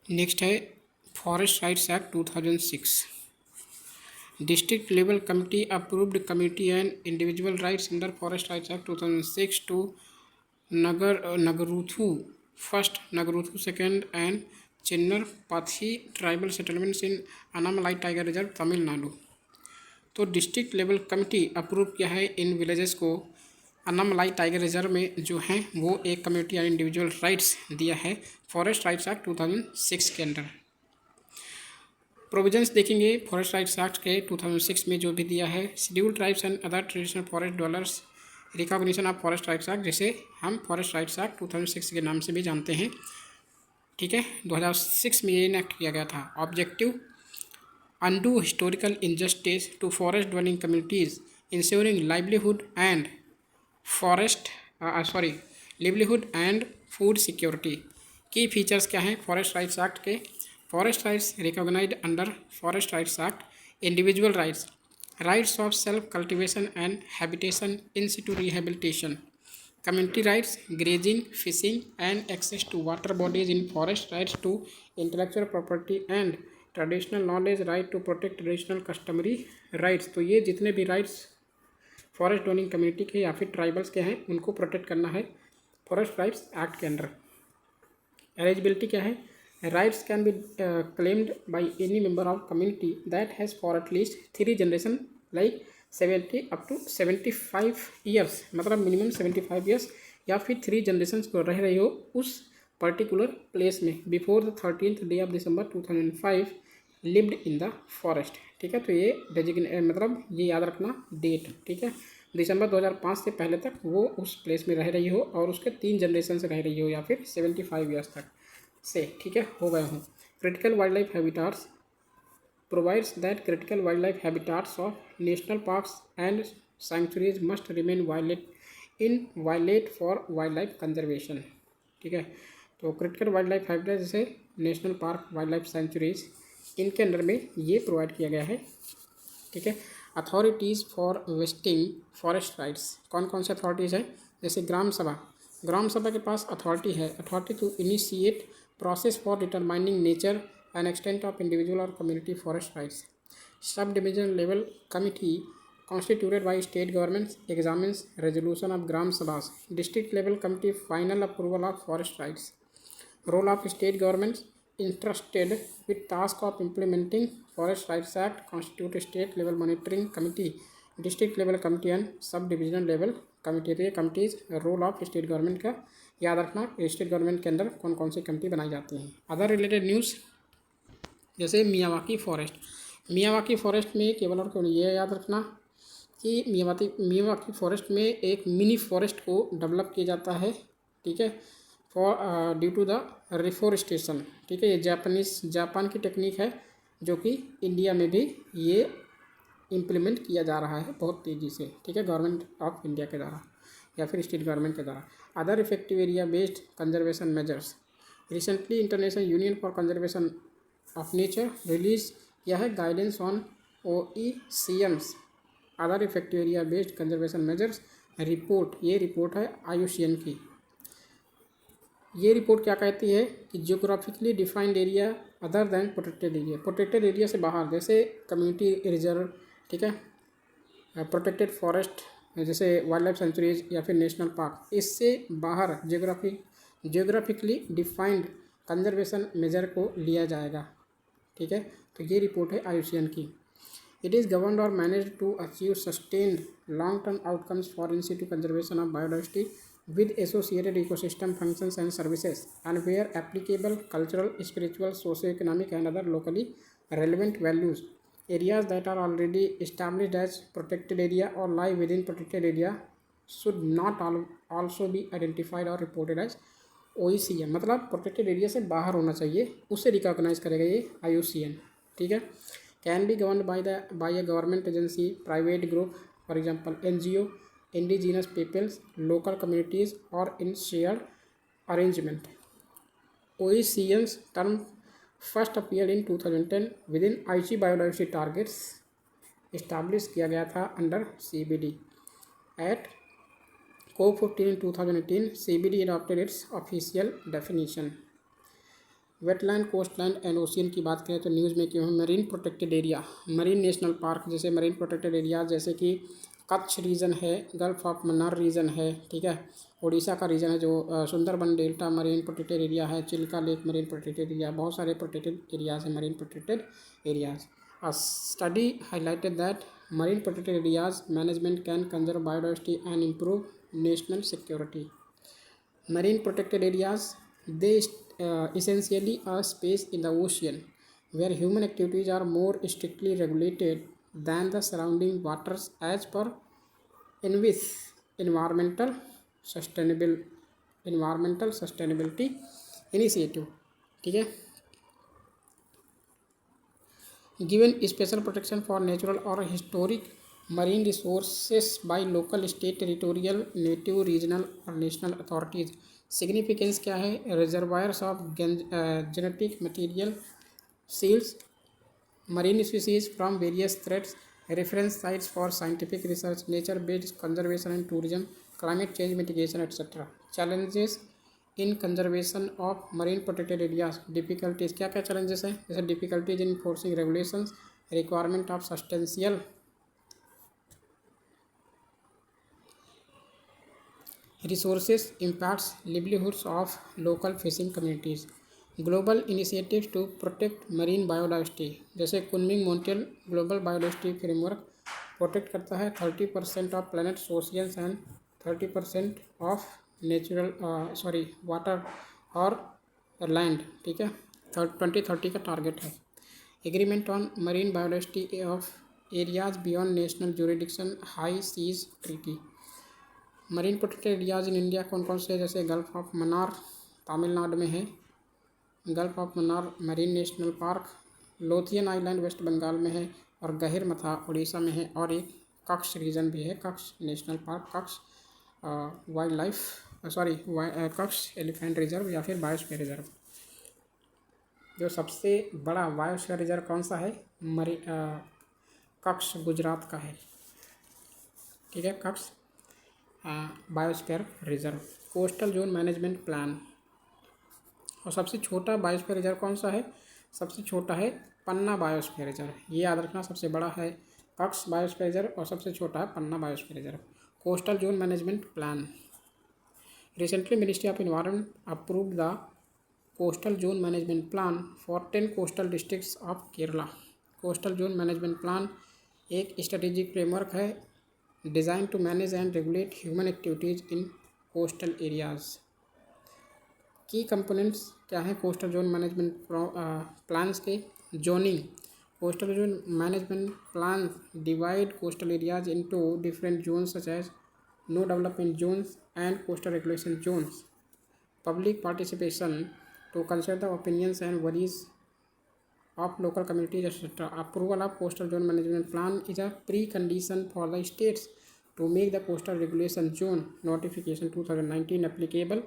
Next है forest rights act 2006। District level committee approved community and individual rights under forest rights act 2006 to Nagaruthu first, Nagaruthu second and Chinnarpathi tribal settlements in Anamalai tiger reserve Tamil Nadu. तो district level committee approve किया है in villages को Annamalai tiger reserve में जो हैं वो एक community and individual rights दिया है फॉरेस्ट राइट्स एक्ट 2006 के अंडर। प्रोविजंस देखेंगे फॉरेस्ट राइट्स एक्ट के 2006 में जो भी दिया है, scheduled tribes and other traditional forest dwellers recognition of forest rights act, जिसे हम फॉरेस्ट राइट्स एक्ट 2006 के नाम से भी जानते हैं। ठीक है, 2006 में ये इनेक्ट किया गया था। Objective undo historical injustice to forest dwelling communities, ensuring livelihood and livelihood and food security। की फीचर्स क्या हैं फॉरेस्ट राइट्स एक्ट के? Forest rights recognised under forest rights act, individual rights, rights of self cultivation and habitation in situ rehabilitation, community rights, grazing, fishing and access to water bodies in forest, rights to intellectual property and traditional knowledge, right to protect traditional customary rights. तो ये जितने भी rights forest डोनिंग community के या फिर tribals के हैं उनको प्रोटेक्ट करना है फॉरेस्ट राइट्स एक्ट के अंडर। एलिजिबिलिटी क्या है? Rights can be claimed by any member of community that has for at least 3 generation like 70 up to 75 years, मतलब मिनिमम 75 ईयर्स या फिर 3 जनरेशन को रह रही हो उस पर्टिकुलर प्लेस में before the 13th day of December 2005 lived in the forest. ठीक है, तो ये मतलब ये याद रखना डेट। ठीक है, दिसंबर 2005 से पहले तक वो उस प्लेस में रह रही हो और उसके 3 जनरेशन से रह रही हो या फिर 75 ईयर्स तक से, ठीक है, हो गए हों। Critical wildlife habitats provides that critical wildlife habitats of national parks and sanctuaries must remain violate for wildlife conservation. ठीक है, तो क्रिटिकल वाइल्ड लाइफ हैबिटेट जैसे national park, wildlife sanctuaries, इनके under में ये provide किया गया है। ठीक है, authorities for vesting forest rights, कौन कौन से अथॉरिटीज़ हैं? जैसे ग्राम सभा के पास अथॉरिटी है, authority to initiate process for determining nature and extent of individual और community forest rights. Sub division level committee constituted by state governments examines resolution of gram sabhas। district level committee final approval of forest rights। role of state governments entrusted with task of implementing forest rights act constitute state level monitoring committee, district level committee and sub divisional level committee। तो ये committees role of state government का याद रखना, state government के अंदर कौन कौन सी committee बनाई जाती हैं। अदर रिलेटेड न्यूज़ जैसे मियावाकी फॉरेस्ट में केवल और केवल ये याद रखना कि मियावाकी फॉरेस्ट में एक मिनी फॉरेस्ट को डेवलप किया जाता है। ठीक है, for due to the reforestation. ठीक है, ये जापान की टेक्निक है जो कि इंडिया में भी ये इम्प्लीमेंट किया जा रहा है बहुत तेज़ी से। ठीक है, गवर्नमेंट ऑफ इंडिया के द्वारा या फिर स्टेट गवर्नमेंट के द्वारा। Other effective area based conservation measures, recently international union for conservation of nature release किया है guidance on OECM's other effective area based conservation measures report. ये रिपोर्ट है IUCN की। ये रिपोर्ट क्या कहती है कि geographically defined area other than protected area से बाहर, जैसे कम्युनिटी रिजर्व, ठीक है, प्रोटेक्टेड फॉरेस्ट जैसे वाइल्ड लाइफ सेंचुरीज या फिर नेशनल पार्क, इससे बाहर जियोग्राफिकली डिफाइंड कंजर्वेशन मेजर को लिया जाएगा। ठीक है, तो ये रिपोर्ट है IUCN की। It is governed or managed to achieve sustained long-term outcomes for in situ conservation of biodiversity with associated ecosystem functions and services, and where applicable cultural, spiritual, socio-economic and other locally relevant values. Areas that are already established as protected area or lie within protected area should not also be identified or reported as OECM। मतलब protected area से बाहर होना चाहिए, उसे recognise करेगा ये IUCN। ठीक है, can be governed by a government agency, private group, for example NGO, indigenous peoples, local communities, or in shared arrangement। OECM's term first appeared in 2010 within Aichi biodiversity targets established किया गया था under CBD। at COP15 in 2018 CBD adopted its official definition। Wetland, coastland and ocean की बात करें तो news में क्यों है marine protected area, marine national park जैसे मरीन प्रोटेक्टेड एरिया जैसे कि कच्छ रीजन है, गल्फ ऑफ मन्नार रीजन है, ठीक है, उड़ीसा का रीजन है जो Sundarban delta marine protected area है, Chilka lake marine protected area, बहुत सारे प्रोटेक्टेड एरियाज हैं marine protected areas. A study highlighted that marine protected areas management can conserve biodiversity and improve national security. Marine protected areas, they essentially a space in the ocean where human activities are more strictly regulated than the surrounding waters as per INVIS sustainable environmental sustainability initiative, ठीक है। given special protection for natural or historic marine resources by local, state, territorial, native, regional और national authorities। significance क्या है, reservoirs of genetic material, seals marine species from various threats, reference sites for scientific research, nature based conservation and tourism, climate change mitigation etc। challenges in conservation of marine protected areas, difficulties क्या क्या challenges हैं, जैसे difficulties in forcing regulations, requirement of substantial resources, impacts livelihoods of local fishing communities, global initiatives to protect marine biodiversity, जैसे Kunming Montreal global biodiversity framework protect करता है 30% of planet oceans and 30% of natural water और land, ठीक है, 2030 का target है। Agreement on marine biodiversity of areas beyond national jurisdiction high seas treaty. Marine protected areas in India कौन कौन से, जैसे गल्फ ऑफ मन्नार तमिलनाडु में है, gulf of Mannar marine national park, Lothian island West Bengal में है, और गहिरमथा उड़ीसा में है, और एक कच्छ रीजन भी है, Kutch national park, Kutch wild life Kutch elephant reserve या फिर बायोस्फीयर रिजर्व। जो सबसे बड़ा बायोस्फीयर रिजर्व कौन सा है, कच्छ गुजरात का है, ठीक है, Kutch biosphere reserve. Coastal zone management plan, और सबसे छोटा बायोस्फीयर रिजर्व कौन सा है, सबसे छोटा है पन्ना बायोस्फीयर रिजर्व, ये याद रखना, सबसे बड़ा है कच्छ बायोस्फीयर रिजर्व और सबसे छोटा है Panna biosphere reserve. Coastal zone management plan, recently ministry of environment approved the coastal zone management plan for 10 coastal districts of Kerala. Coastal zone management plan एक स्ट्रेटेजिक फ्रेमवर्क है design to manage and regulate human activities in coastal areas. Key components क्या हैं coastal zone management plans के, zoning, coastal zone management plan divide coastal areas into different zones such as no development Jones and coastal regulation zones. Public participation to consider the opinions and worries of local communities etc. Approval of coastal zone management plan is a precondition for the states to make the coastal regulation zone notification 2019 applicable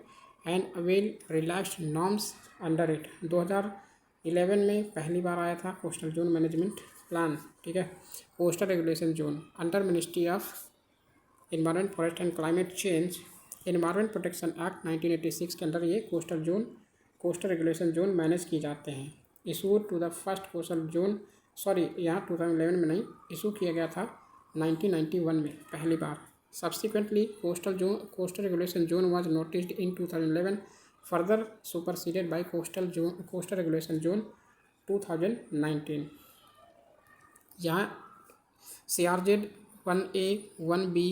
and avail relaxed norms under it। 2011 में पहली बार आया था coastal zone management plan, ठीक है, coastal regulation zone under ministry of environment forest and climate change environment protection act 1986 के अंदर ये coastal regulation zone manage किए जाते हैं। Issued to the first coastal zone, यहाँ 2011 में नहीं, इशू किया गया था 1991 में पहली बार। Subsequently coastal regulation zone was notified in 2011 further superseded by coastal regulation zone 2019। यहाँ CRZ 1A 1B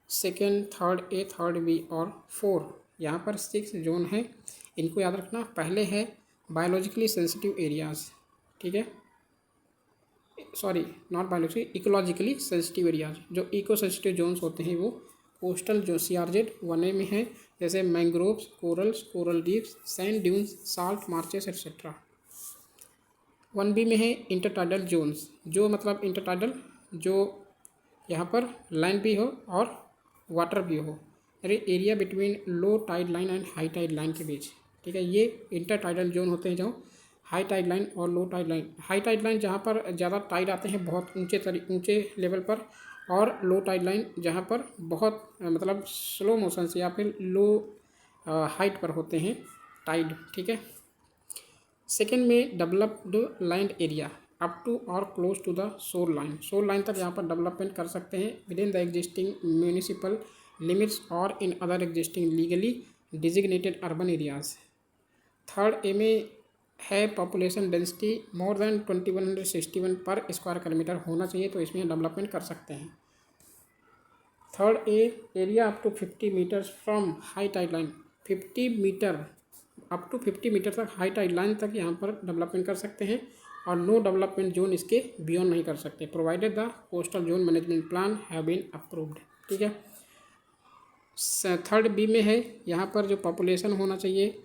second 3rd A 3rd B और 4 यहाँ पर 6 जोन है, इनको याद रखना। पहले है बायोलॉजिकली सेंसिटिव एरियाज़, ठीक है, not biologically, ecologically sensitive areas, जो इको सेंसिटिव जोन्स होते हैं वो कोस्टल जो CRZ 1A में है, जैसे mangroves, coral reefs, sand dunes, salt marches etcetera. 1B में है इंटरटाइडल जोन्स, जो मतलब इंटरटाइडल जो यहाँ पर लैंड भी हो और वाटर भी हो, अरे area between low tide line and high tide line के बीच, ठीक है, ये इंटरटाइडल जोन होते हैं, जो हाई टाइड लाइन और low tide line. High tide line जहाँ पर ज़्यादा टाइड आते हैं बहुत ऊंचे लेवल पर, और लो टाइड लाइन जहाँ पर बहुत मतलब स्लो मोशन से या फिर लो हाइट पर होते हैं टाइड, ठीक है। सेकेंड में developed land area up to और close to the shore line, shore line तक यहाँ पर डेवलपमेंट कर सकते हैं within the existing municipal limits और in other existing legally designated urban areas. Third A में है पॉपुलेशन डेंसिटी मोर देन 2161 पर स्क्वायर किलोमीटर होना चाहिए, तो इसमें डेवलपमेंट कर सकते हैं। Third A area up to 50 metres from high tide line, 50 metre up to 50 metre तक हाई टाइड लाइन तक यहाँ पर डेवलपमेंट कर सकते हैं और नो डेवलपमेंट जोन इसके बियॉन्ड नहीं कर सकते, provided the coastal zone management plan have been approved. ठीक है। थर्ड बी में है यहाँ पर जो पॉपुलेशन होना चाहिए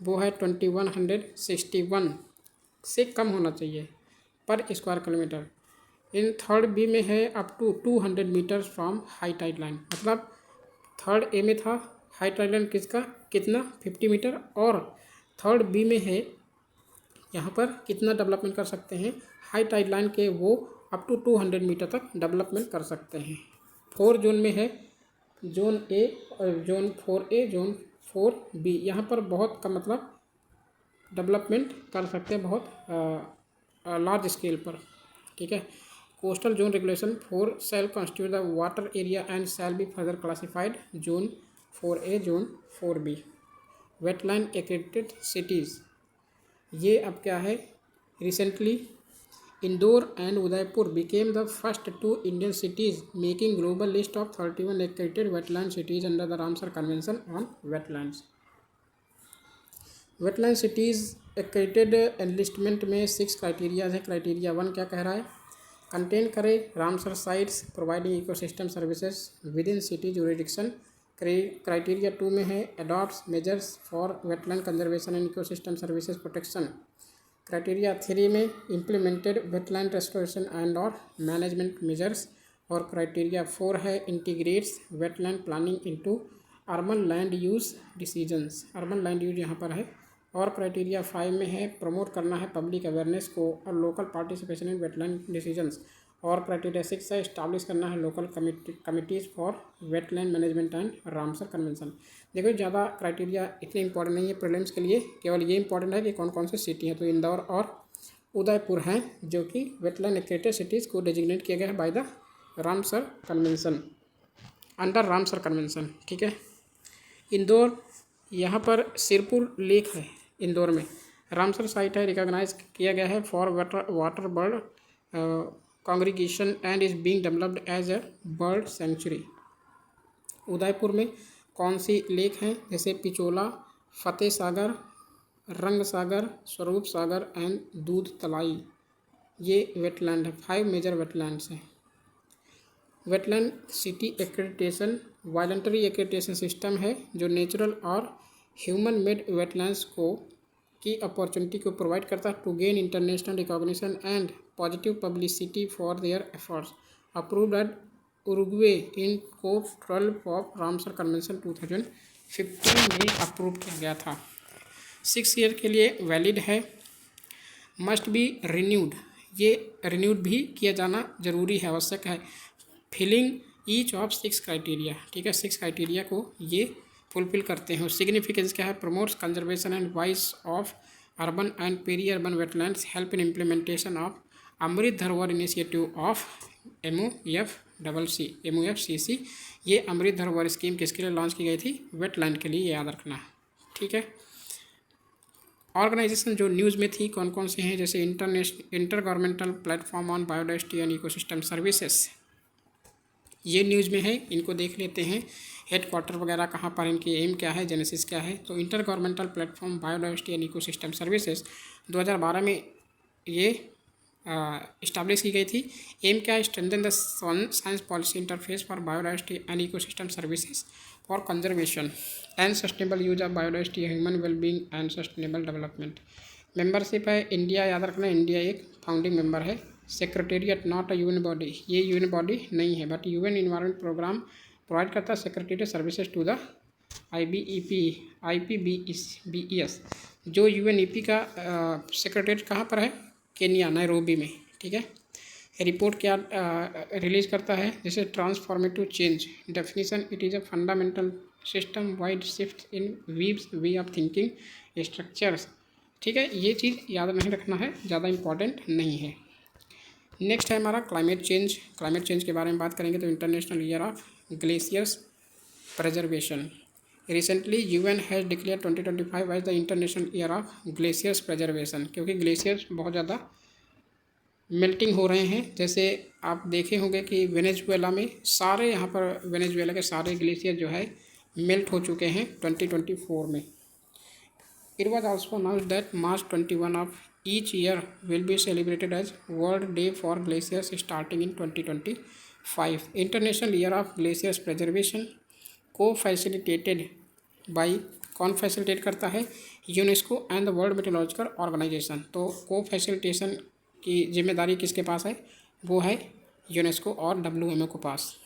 वो है 2161 से कम होना चाहिए पर स्क्वायर किलोमीटर। इन थर्ड बी में है up to 200 metres from high tide line, मतलब थर्ड ए में था हाई टाइड लाइन किसका कितना 50 मीटर, और थर्ड बी में है यहाँ पर कितना डेवलपमेंट कर सकते हैं हाई टाइड लाइन के, वो अप टू 200 मीटर तक डेवलपमेंट कर सकते हैं। 4 जोन में है जोन ए और जोन 4A, जोन 4B, यहाँ पर बहुत का मतलब डेवलपमेंट कर सकते हैं बहुत लार्ज स्केल पर। ठीक है। Coastal zone regulation 4 shall constitute the water area and shall be further classified zone 4A, zone 4B। Wetland accredited cities, ये अब क्या है, recently Indore and Udaipur became the first 2 Indian cities making global list of 31 accredited wetland cities under the Ramsar Convention on Wetlands। Wetland cities accredited enlistment में 6 criterias है। Criteria 1 क्या कह रहा है, कंटेन करे Ramsar sites providing ecosystem services with in city jurisdiction. Criteria 2 में है adopts measures for wetland conservation and ecosystem services protection. Criteria 3 में इम्प्लीमेंटेड वेटलैंड रेस्टोरेशन एंड और मैनेजमेंट मेजर्स, और क्राइटेरिया 4 है integrates wetland planning into urban land use decisions, urban land use यहाँ पर है। और क्राइटेरिया 5 में है प्रमोट करना है पब्लिक अवेयरनेस को और local participation in wetland decisions. और क्राइटेरिया 6 है इस्टाब्लिश करना है local committees for wetland management and Ramsar convention. देखो ज़्यादा क्राइटेरिया इतने इंपॉर्टेंट नहीं है प्रीलिम्स के लिए, केवल ये इंपॉर्टेंट है कि कौन कौन सी सिटी हैं, तो इंदौर और उदयपुर हैं जो कि वेटलैंड एक्रेडिटेड सिटीज़ को डेजिग्नेट किया गया है by the Ramsar convention, under Ramsar convention. ठीक है। इंदौर, यहाँ पर सिरपुर लेक है इंदौर में, रामसर साइट है, रिकॉग्नाइज किया गया है for water bird congregation and is being developed as a bird sanctuary. Udaipur में कौन सी लेक हैं, जैसे पिचोला, फतेह सागर, रंग सागर, स्वरूप सागर एंड दूध तलाई, ये वेटलैंड है। 5 मेजर वेटलैंड्स हैं। Wetland city accreditation voluntary accreditation system है जो नेचुरल और ह्यूमन मेड वेटलैंड्स को की अपॉर्चुनिटी को प्रोवाइड करता है to gain international recognition and positive publicity for their efforts. Approved at Uruguay in COP 12 of Ramsar convention 2015 में अप्रूव किया गया था। 6 ईयर के लिए वैलिड है। मस्ट बी रिन्यूड, ये रिन्यूड भी किया जाना जरूरी है, आवश्यक है। फिलिंग ईच ऑफ 6 क्राइटेरिया, ठीक है, 6 क्राइटेरिया को ये फुलफिल करते हैं। सिग्निफिकेंस क्या है, promotes conservation and wise of urban and peri urban wetlands, help in implementation of Amrit Dharohar initiative of MOFCC। ये अमृत धरोहर स्कीम किसके लिए लॉन्च की गई थी, वेटलैंड के लिए, याद रखना। ठीक है। ऑर्गेनाइजेशन जो न्यूज़ में थी कौन कौन से हैं, जैसे inter governmental platform on biodiversity and ecosystem services, ये न्यूज़ में है, इनको देख लेते हैं। हेडक्वार्टर वगैरह कहाँ पर, इनकी एम क्या है, जेनेसिस क्या है। तो inter governmental platform biodiversity and ecosystem services 2012 में ये इस्टाब्लिश की गई थी। एम क्या है, strengthen the science policy interface for biodiversity and ecosystem services for conservation and sustainable use of biodiversity, human wellbeing and sustainable development. Membership है India, याद रखना इंडिया एक फाउंडिंग मेंबर है। Secretariat not a UN body, ये UN body नहीं है, but UN environment programme provide करता है secretariat services to the IPBES। जो UNEP का सेक्रेटेरिएट कहाँ पर है, केन्या, नैरोबी में। ठीक है। रिपोर्ट क्या रिलीज करता है, जैसे transformative change definition, it is a fundamental system wide shift in way of thinking structures, ठीक है, ये चीज़ याद नहीं रखना है, ज़्यादा इम्पॉर्टेंट नहीं है। नेक्स्ट है हमारा क्लाइमेट चेंज। क्लाइमेट चेंज के बारे में बात करेंगे तो international year of glaciers preservation. Recently UN has declare 2025 as the international year of glaciers preservation, क्योंकि ग्लेशियर्स बहुत ज़्यादा मेल्टिंग हो रहे हैं। जैसे आप देखे होंगे कि वेनेजुएला में सारे, यहाँ पर वेनेजुएला के सारे ग्लेशियर जो है मेल्ट हो चुके हैं 2024 में। It was also announced that March 21 of each year will be celebrated as World Day for Glaciers starting in 2025. International Year of Glaciers Preservation co-facilitated by, कौन फैसिलिटेट करता है? UNESCO and the world meteorological organisation. तो को facilitation की जिम्मेदारी किसके पास है? वो है यूनेस्को और WMO के पास।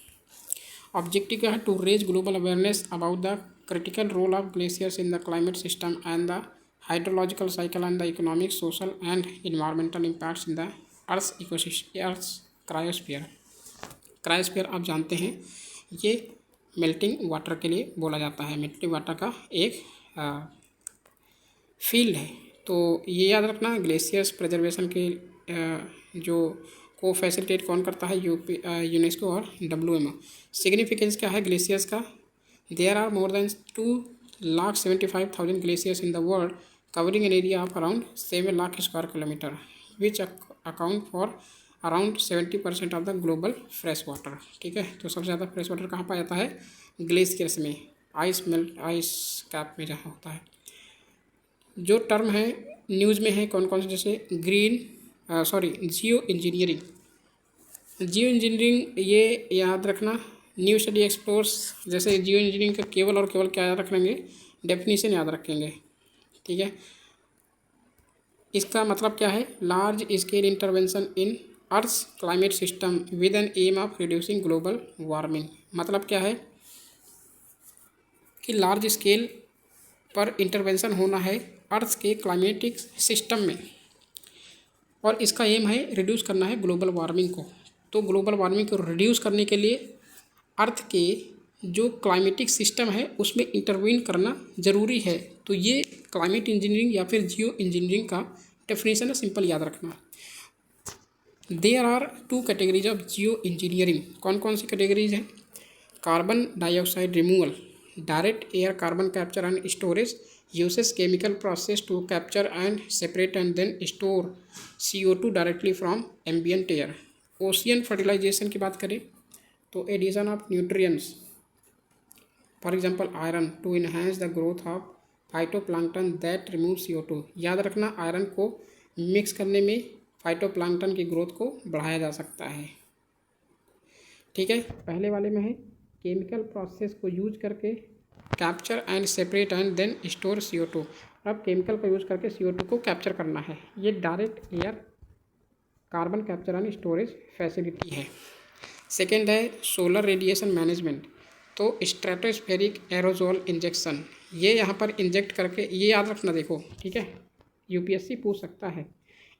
ऑब्जेक्टिव क्या है? To raise global awareness about the critical role of glaciers in the climate system and the hydrological cycle and the economic, social and environmental impacts in the Earth's ecosystem, Earth's cryosphere। Cryosphere आप जानते हैं ये melting water के लिए बोला जाता है, melting water का एक फील्ड है। तो ये याद रखना, ग्लेशियर्स प्रिजर्वेशन के जो को फैसिलिटेट कौन करता है? यूनेस्को और WMO। सिग्निफिकेंस क्या है ग्लेशियर्स का? There are more than 2,75,000 glaciers in the world, covering an area of around 7 lakh square kilometer, which account for around 70% of the global fresh water। ठीक है, तो सबसे ज़्यादा फ्रेश वाटर कहाँ पाया जाता है? ग्लेशियर्स में, आइस कैप में जहाँ होता है। जो टर्म है न्यूज़ में है कौन कौन से? जैसे जियो इंजीनियरिंग। जियो इंजीनियरिंग ये याद रखना, न्यू स्टडी एक्सप्लोर्स। जैसे जियो इंजीनियरिंग का केवल और केवल क्या याद रखेंगे? डेफिनेशन याद रखेंगे। ठीक है, इसका मतलब क्या है? Large scale intervention in earth's climate system with an aim of reducing global warming. मतलब क्या है कि लार्ज स्केल पर इंटरवेंशन होना है अर्थ के क्लाइमेटिक सिस्टम में, और इसका एम है रिड्यूस करना है ग्लोबल वार्मिंग को। तो ग्लोबल वार्मिंग को रिड्यूस करने के लिए अर्थ के जो क्लाइमेटिक सिस्टम है उसमें इंटरवीन करना ज़रूरी है। तो ये क्लाइमेट इंजीनियरिंग या फिर जियो इंजीनियरिंग का डेफिनेशन है, सिंपल याद रखना। There are 2 categories of geoengineering. कौन कौन सी कैटेगरीज हैं? Carbon dioxide removal, direct air carbon capture and storage, uses chemical process to capture and separate and then store CO2 directly from ambient air. Ocean fertilisation की बात करें तो addition of nutrients, for example iron, to enhance the growth of phytoplankton that remove CO2। याद रखना, iron को mix करने में phytoplankton की ग्रोथ को बढ़ाया जा सकता है। ठीक है, पहले वाले में है केमिकल प्रोसेस को यूज करके capture and separate and then store CO2। अब केमिकल का यूज करके CO2 को कैप्चर करना है, ये direct air carbon capture and storage facility है। सेकेंड है सोलर रेडिएशन मैनेजमेंट। तो स्ट्रेटोस्फेरिक एरोजोल इंजेक्शन, ये यहाँ पर इंजेक्ट करके, ये याद रखना, देखो ठीक है, UPSC पूछ सकता है।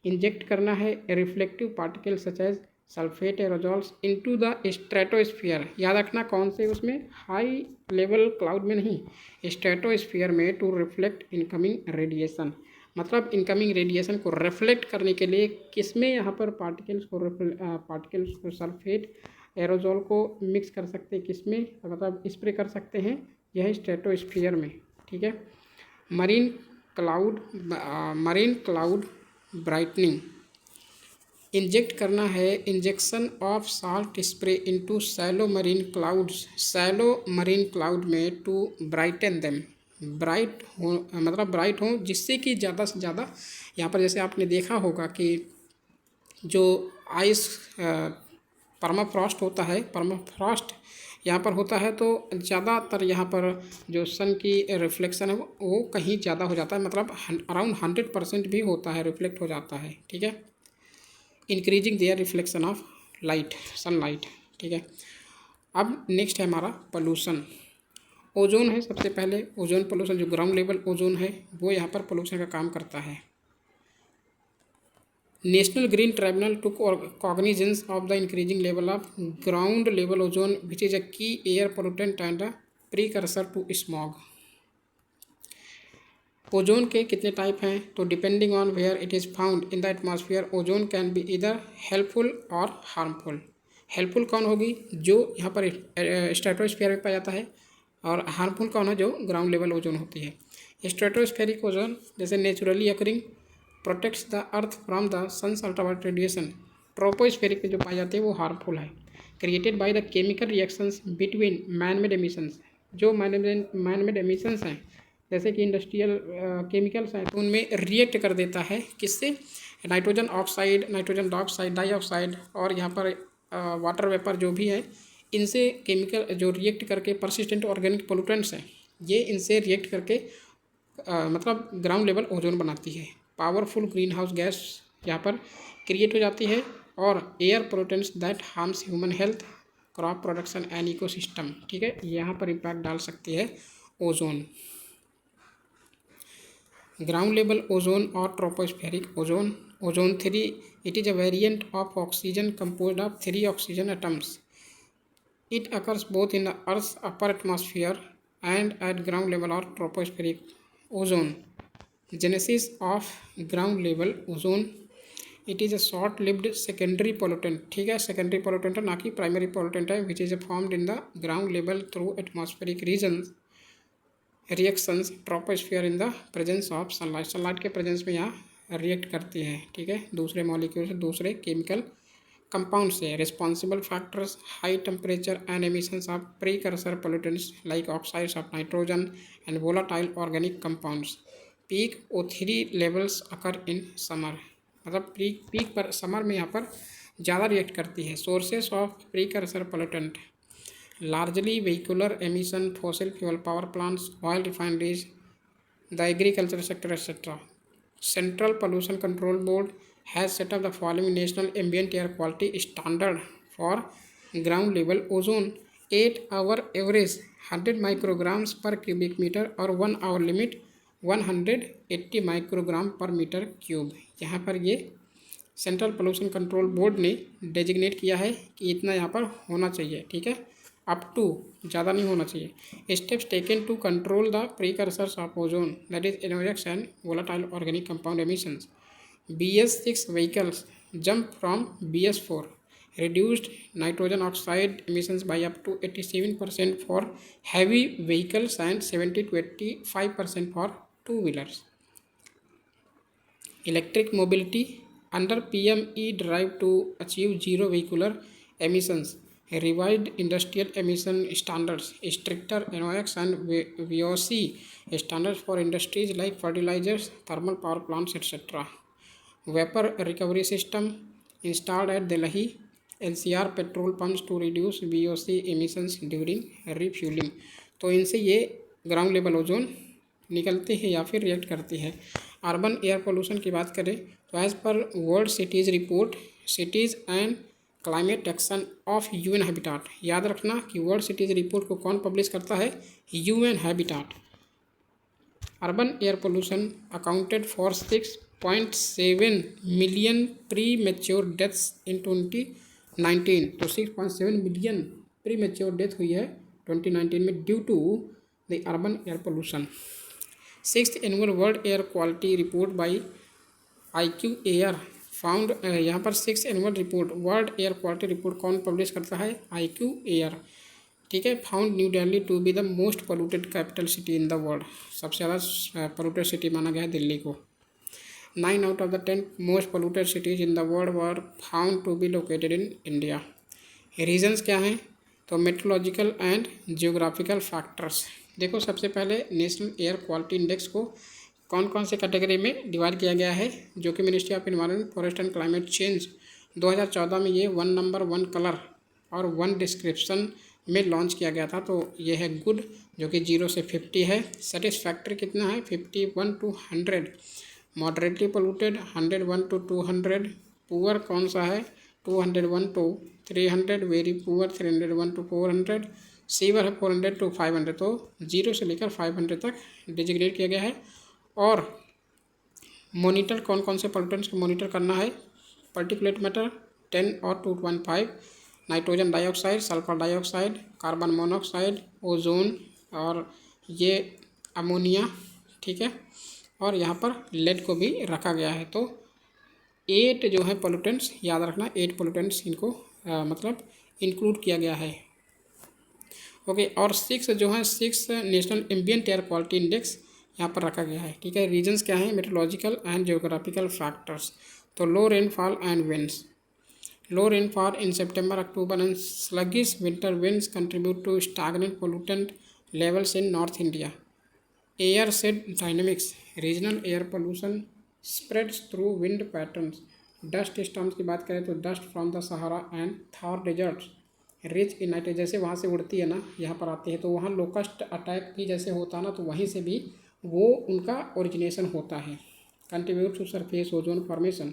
इंजेक्ट करना है reflective particle such as sulphate aerosols into the stratosphere. याद रखना कौन से? उसमें हाई लेवल क्लाउड में नहीं, स्ट्रेटोस्फीयर में, टू रिफ्लेक्ट इनकमिंग रेडिएशन। मतलब इनकमिंग रेडिएशन को रिफ्लेक्ट करने के लिए किस में यहाँ पर पार्टिकल्स को सल्फेट एरोजोल को मिक्स कर सकते हैं, किस में? मतलब स्प्रे कर सकते हैं, यह स्ट्रेटोस्फीयर में। ठीक है, मरीन क्लाउड ब्राइटनिंग, इंजेक्ट करना है injection of salt spray into shallow marine cloud में टू ब्राइटन देम। ब्राइट हो जिससे कि ज़्यादा से ज़्यादा, यहाँ पर जैसे आपने देखा होगा कि जो आइस परमाफ्रॉस्ट होता है, परमाफ्रॉस्ट यहाँ पर होता है, तो ज़्यादातर यहाँ पर जो सन की रिफ्लेक्शन है वो कहीं ज़्यादा हो जाता है, मतलब अराउंड 100% भी होता है, रिफ्लेक्ट हो जाता है। ठीक है, increasing there reflection of light, sunlight. ठीक है, अब नेक्स्ट है हमारा पोल्यूशन। ओजोन है सबसे पहले, ओजोन पोल्यूशन, जो ग्राउंड लेवल ओजोन है वो यहाँ पर पोल्यूशन का काम करता है। National green tribunal took cognizance of the increasing level of ground level ozone which is a key air pollutant and a precursor to smog. Ozone के कितने टाइप हैं? तो depending on where it is found in the atmosphere ozone can be either helpful और harmful. Helpful कौन होगी? जो यहाँ पर स्ट्रेटोस्फीयर में पाया जाता है, और हार्मफुल कौन है? जो ग्राउंड लेवल ओजोन होती है। स्ट्रेटोस्फेरिक ओजोन जैसे naturally occurring protects the earth from the sun's ultraviolet radiation. Tropospheric में जो पाई जाती है वो हार्मफुल है। Created by the chemical reactions between man made emissions. जो मैन मेड एमिशंस हैं जैसे कि इंडस्ट्रियल केमिकल्स हैं, तो उनमें रिएक्ट कर देता है किससे? नाइट्रोजन ऑक्साइड, नाइट्रोजन डाइऑक्साइड और यहाँ पर वाटर वेपर जो भी है, इनसे केमिकल जो रिएक्ट करके परसिस्टेंट ऑर्गेनिक पोल्यूटेंट्स हैं, ये इनसे रिएक्ट करके मतलब ग्राउंड लेवल ओजोन बनाती है। पावरफुल ग्रीन हाउस गैस यहाँ पर क्रिएट हो जाती है, और air pollutants that harms human health, crop production and ecosystem. ठीक है, यहाँ पर इम्पैक्ट डाल सकती है ओजोन। ग्राउंड लेवल ओजोन और tropospheric ozone. Ozone 3 it is a variant of oxygen composed of 3 oxygen atoms. It occurs both in the earth's upper atmosphere and at ground level or tropospheric ozone. Genesis of ground level ozone. It is a short lived secondary pollutant. ठीक है, secondary pollutant है, ना कि primary pollutant है, which is formed in the ground level through atmospheric regions reactions troposphere in the presence of sunlight. Sunlight के presence में यहाँ react करती है। ठीक है, दूसरे मॉलिक्यूल से, दूसरे केमिकल कंपाउंड से। Responsible factors high temperature and emissions of precursor pollutants like oxides of nitrogen and volatile organic compounds. Peak O3 levels occur in summer. मतलब पीक पर समर में यहाँ पर ज़्यादा रिएक्ट करती है। Sources of precursor pollutant largely vehicular emission, fossil fuel power plants, oil refineries, the agriculture sector etcetera. Central pollution control board has set up the following national ambient air quality standard for ground level ozone. 8 hour average 100 micrograms per cubic meter और 1 hour limit 180 microgram पर metre cube. यहाँ पर ये central pollution control board ने designate किया है कि इतना यहाँ पर होना चाहिए। ठीक है, अप टू, ज़्यादा नहीं होना चाहिए। Steps taken to control the precursors of ozone that is NOx and volatile organic compound emissions. BS6 vehicles jump from BS4, reduced nitrogen oxide emissions by up to 87% for heavy vehicles and 70 to 85% for two-wheelers. Electric mobility under PME drive to achieve zero vehicular emissions. Revised industrial emission standards, stricter NOx and VOC standards for industries like fertilizers, thermal power plants, etc. Vapor recovery system installed at Delhi NCR petrol pumps to reduce VOC emissions during refueling. तो इनसे ये ground level ozone निकलती है या फिर react करती है। Urban air pollution की बात करें तो as per world cities report, cities and climate action of UN habitat. याद रखना कि वर्ल्ड सिटीज़ रिपोर्ट को कौन पब्लिश करता है? UN habitat. Urban air pollution accounted for 6.7 million pre mature deaths in 2019। तो 6.7 मिलियन प्री मेच्योर डेथ हुई है 2019 में due to the urban air pollution. 6th annual world air quality report by IQ-AIR found. यहाँ पर 6th annual report world air quality report कौन publish करता है? IQ-AIR। ठीक है, found New Delhi to be the most polluted capital city in the world. सबसे ज़्यादा polluted city माना गया है दिल्ली को। 9 out of the 10 most polluted cities in the world were found to be located in India. Reasons क्या हैं? तो meteorological and geographical factors. देखो, सबसे पहले नेशनल एयर क्वालिटी इंडेक्स को कौन कौन से कैटेगरी में डिवाइड किया गया है, जो कि ministry of environment forest and climate change 2014 में ये 1 नंबर 1 कलर और 1 डिस्क्रिप्शन में लॉन्च किया गया था। तो ये है गुड, जो कि 0 से 50 है। सेटिस्फैक्ट्री कितना है? 51 to 100। Moderately polluted 101 to 200। Poor कौन सा है? 201 to 300। Very poor 301 to 400। Sewer है 400 to 500। तो 0 से लेकर 500 तक डिजिग्नेट किया गया है। और मॉनिटर कौन कौन से पोल्यूटेंट्स को मॉनिटर करना है? पार्टिकुलेट मैटर 10 और 2.5, nitrogen dioxide, sulphur dioxide, carbon monoxide, ozone और ये अमोनिया। ठीक है, और यहाँ पर लेड को भी रखा गया है। तो 8 जो है पोल्यूटेंट्स, याद रखना 8 पोल्यूटेंट्स इनको मतलब इंक्लूड किया गया है। ओके, और 6 जो है 6 national ambient air quality index यहाँ पर रखा गया है। ठीक है, रीजन्स क्या है, मेट्रोलॉजिकल एंड जियोग्राफिकल फैक्टर्स। तो low rainfall and winds, low rainfall in September October and sluggish winter winds contribute to stagnant pollutant levels in north India. Air shed dynamics, regional air pollution spreads through wind patterns. Dust storms की बात करें तो dust from the Sahara and Thar deserts rich in nitrogen, जैसे वहाँ से उड़ती है ना, यहाँ पर आती है, तो वहाँ लोकस्ट अटैक भी जैसे होता है ना, तो वहीं से भी वो उनका ओरिजिनेशन होता है। Contribute to surface ozone formation.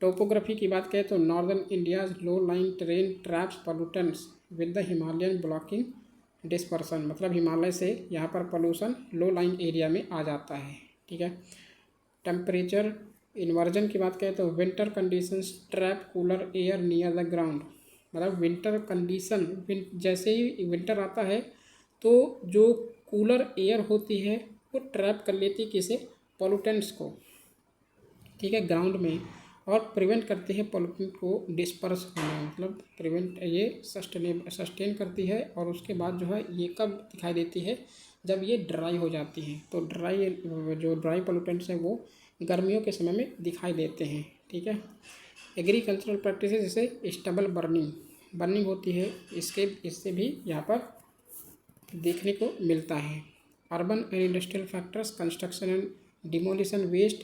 Topography की बात करें तो northern India's low line terrain traps pollutants with the Himalayan blocking dispersion, मतलब हिमालय से यहाँ पर पोल्यूशन लो लाइन एरिया में आ जाता है। ठीक है, टेम्परेचर इन्वर्जन की बात करें तो winter conditions trap cooler air near the ground, मतलब विंटर कंडीशन, जैसे ही विंटर आता है तो जो कूलर एयर होती है वो ट्रैप कर लेती है किसे, पोल्यूटेंट्स को। ठीक है, ग्राउंड में, और प्रिवेंट करती है पोल्यूटेंट को डिस्पर्स होने, मतलब प्रिवेंट ये सस्टेन करती है। और उसके बाद जो है ये कब दिखाई देती है, जब ये ड्राई हो जाती है। तो जो ड्राई पोल्यूटेंट्स हैं वो गर्मियों के समय में दिखाई देते हैं। ठीक है, एग्रीकल्चरल प्रैक्टिस जैसे स्टबल बर्निंग होती है, इससे भी यहाँ पर देखने को मिलता है। Urban and industrial factors, construction and demolition waste,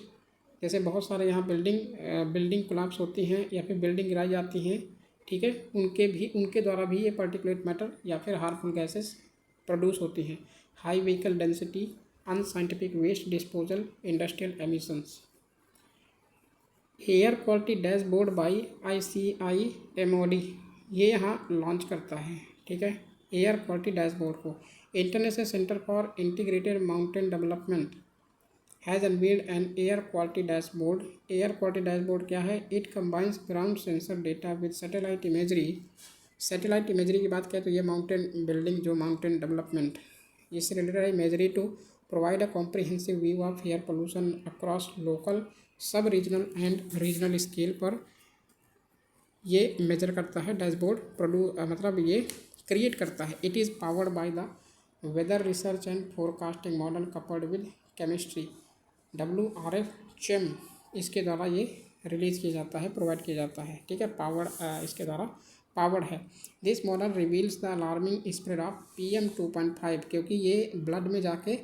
जैसे बहुत सारे यहाँ बिल्डिंग कोलैप्स होती हैं या फिर बिल्डिंग गिराई जाती हैं। ठीक है, उनके द्वारा भी ये पार्टिकुलेट मैटर या फिर हार्मफुल गैसेस प्रोड्यूस होती हैं। High vehicle density, unscientific waste disposal, industrial emissions. Air quality dashboard by ICIMOD ये यहाँ लॉन्च करता है। ठीक है, एयर क्वालिटी डैशबोर्ड को international centre for integrated mountain development has unveiled an air quality dashboard. Air quality dashboard क्या है, it combines ground sensor data with satellite imagery. Satellite imagery की बात करें तो ये माउंटेन बिल्डिंग जो माउंटेन डेवलपमेंट इससे रिलेटेड है। Imagery to provide a comprehensive view of air pollution across local, सब रीजनल एंड रीजनल स्केल पर ये मेजर करता है। डैशबोर्ड मतलब ये क्रिएट करता है। It is powered by the weather research and forecasting model coupled with chemistry, WRF CHEM इसके द्वारा ये रिलीज़ किया जाता है, प्रोवाइड किया जाता है। ठीक है, इसके द्वारा पावर्ड है। This model reveals the alarming spread of PM2.5, क्योंकि ये ब्लड में जाके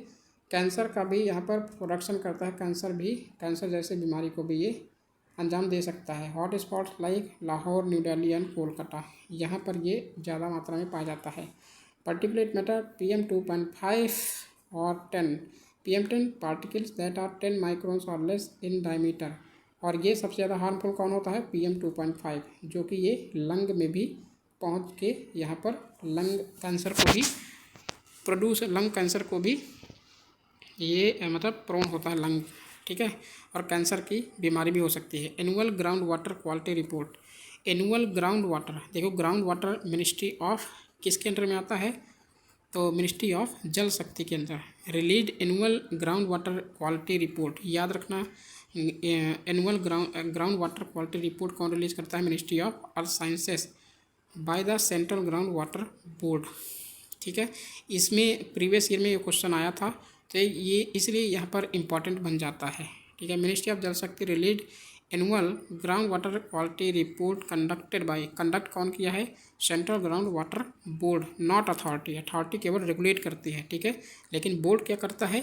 कैंसर का भी यहाँ पर प्रोडक्शन करता है। कैंसर जैसे बीमारी को भी ये अंजाम दे सकता है। Hot spots like Lahore, new Delhi and Kolkata, यहाँ पर ये ज़्यादा मात्रा में पाया जाता है। पार्टिकुलेट मैटर PM2.5 और 10, PM10 particles that are 10 microns और लेस इन डायमीटर। और ये सबसे ज़्यादा हार्मफुल कौन होता है, PM2.5, जो कि ये लंग में भी पहुँच के यहाँ पर लंग कैंसर को भी ये मतलब प्रोन होता है लंग। ठीक है, और कैंसर की बीमारी भी हो सकती है। Annual ground water quality report, annual ground water, देखो ग्राउंड वाटर मिनिस्ट्री ऑफ किसके अंडर में आता है, तो मिनिस्ट्री ऑफ जल शक्ति के अंदर। Release annual ground water quality report, याद रखना annual ground water quality report कौन रिलीज करता है, ministry of earth sciences by the central ground water board. ठीक है, इसमें प्रीवियस ईयर में ये क्वेश्चन आया था, तो ये इसलिए यहाँ पर इम्पॉर्टेंट बन जाता है। ठीक है, मिनिस्ट्री ऑफ जल शक्ति release annual ground water quality report conduct कौन किया है, central ground water board, not authority केवल रेगुलेट करती है। ठीक है, लेकिन बोर्ड क्या करता है,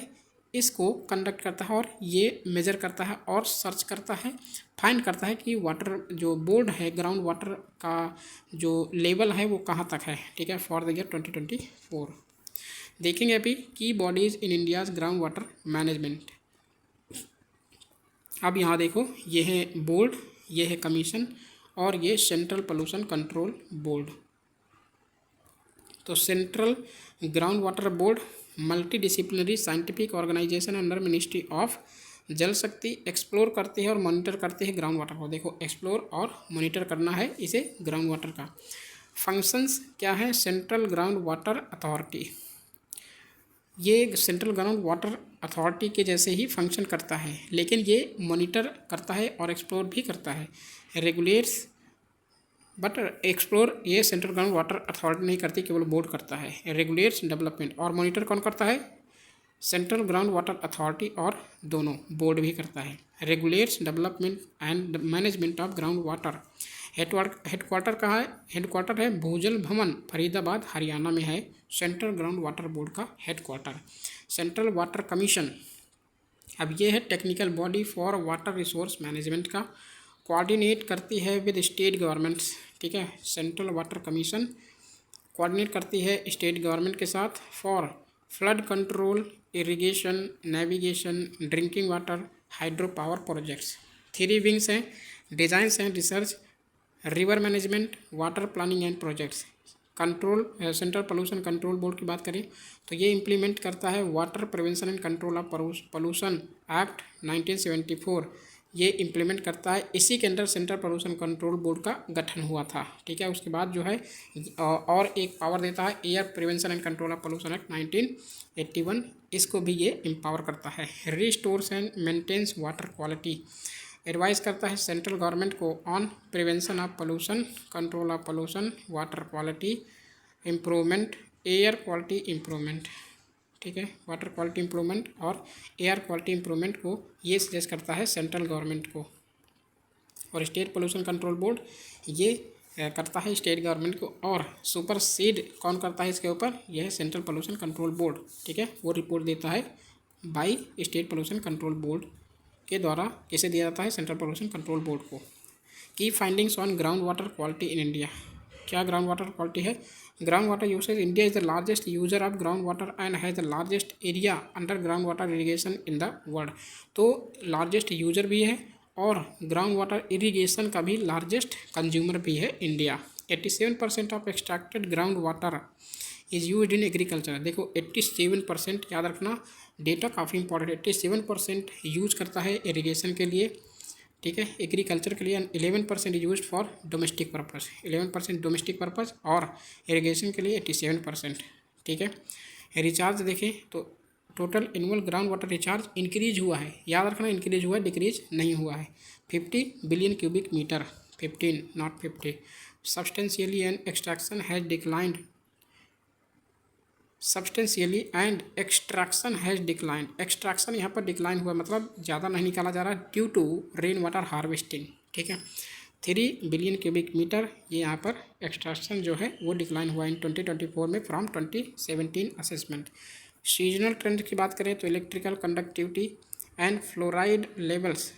इसको कंडक्ट करता है और ये मेजर करता है और सर्च करता है, फाइंड करता है कि वाटर जो बोर्ड है ग्राउंड वाटर का जो लेवल है वो कहाँ तक है। ठीक है, फॉर द ईयर 2024 देखेंगे अभी की बॉडीज़ इन इंडियाज़ ग्राउंड वाटर मैनेजमेंट। अब यहाँ देखो, ये है बोर्ड, ये है कमीशन और ये सेंट्रल पोल्यूशन कंट्रोल बोर्ड। तो central ground water board multi disciplinary scientific organisation under ministry of Jal Shakti explore करती है और मॉनिटर करती है ग्राउंड वाटर को। देखो एक्सप्लोर और मॉनिटर करना है इसे ग्राउंड वाटर का। फंक्शंस क्या है, सेंट्रल ग्राउंड वाटर अथॉरिटी, ये सेंट्रल ग्राउंड वाटर अथॉरिटी के जैसे ही फंक्शन करता है, लेकिन ये मॉनिटर करता है और एक्सप्लोर भी करता है। रेगुलेट्स बट एक्सप्लोर ये सेंट्रल ग्राउंड वाटर अथॉरिटी नहीं करती, केवल बोर्ड करता है। रेगुलेट्स डेवलपमेंट और मॉनिटर कौन करता है? सेंट्रल ग्राउंड वाटर अथॉरिटी और दोनों बोर्ड भी करता है। Regulates development and management of ground water. Headquarter कहाँ है? हेडक्वार्टर है भूजल भवन, फरीदाबाद, हरियाणा में है सेंट्रल ग्राउंड वाटर बोर्ड का हेडक्वार्टर। सेंट्रल वाटर कमीशन, अब ये है technical body for water resource management का, कोऑर्डिनेट करती है विद स्टेट गवर्नमेंट्स। ठीक है, सेंट्रल वाटर कमीशन कोऑर्डिनेट करती है स्टेट गवर्नमेंट के साथ for flood control, irrigation, navigation, drinking water, hydro power projects. 3 wings हैं, डिज़ाइंस हैं, research, river management, water planning and projects. Control, central pollution control board की बात करें तो ये इम्प्लीमेंट करता है water prevention and control of pollution act 1974, ये इम्प्लीमेंट करता है। इसी के under central pollution control board का गठन हुआ था। ठीक है, उसके बाद जो है और एक पावर देता है air prevention and control of pollution act 1981, इसको भी ये एम्पावर करता है। Restores and maintains water quality, advice करता है सेंट्रल गवर्नमेंट को on prevention of pollution, control of pollution, water quality improvement, air quality improvement. ठीक है, वाटर क्वालिटी इम्प्रूवमेंट और एयर क्वालिटी इम्प्रूवमेंट को ये सजेस्ट करता है सेंट्रल गवर्नमेंट को। और स्टेट पोल्यूशन कंट्रोल बोर्ड ये करता है स्टेट गवर्नमेंट को, और सुपरसीड कौन करता है इसके ऊपर? यह है सेंट्रल पोल्यूशन कंट्रोल बोर्ड। ठीक है, वो रिपोर्ट देता है by state pollution control board के द्वारा। किसे दिया जाता है? सेंट्रल पोल्यूशन कंट्रोल बोर्ड को। की findings on ground water quality in India, क्या ग्राउंड वाटर क्वालिटी है? Ground water usage, India is the largest user of ground water and has the largest area under ground water irrigation in the world. तो largest user भी है और ground water irrigation का भी largest consumer भी है India. 87% of extracted ground water is use in agriculture. देखो 87%, याद रखना डेटा काफ़ी इंपॉर्टेंट। 87% यूज करता है इरीगेशन के लिए, ठीक है, एग्रीकल्चर के लिए। 11% use for domestic purpose, 11% domestic purpose, और इरीगेशन के लिए 87%। ठीक है, रिचार्ज देखें तो total annual ground water recharge increase हुआ है, याद रखना इंक्रीज हुआ है, डिक्रीज नहीं हुआ है। 50 billion cubic metre, 15 not 50। Substantially and extraction has declined, substantially and extraction has declined. Extraction यहाँ पर डिक्लाइन हुआ, मतलब ज़्यादा नहीं निकाला जा रहा due to rain water harvesting. ठीक है, 3 बिलियन क्यूबिक मीटर ये यहाँ पर एक्सट्रैक्शन जो है वो डिक्लाइन हुआ इन 2024 में फ्रॉम 2017 असेसमेंट। सीजनल ट्रेंड की बात करें तो electrical conductivity and fluoride levels,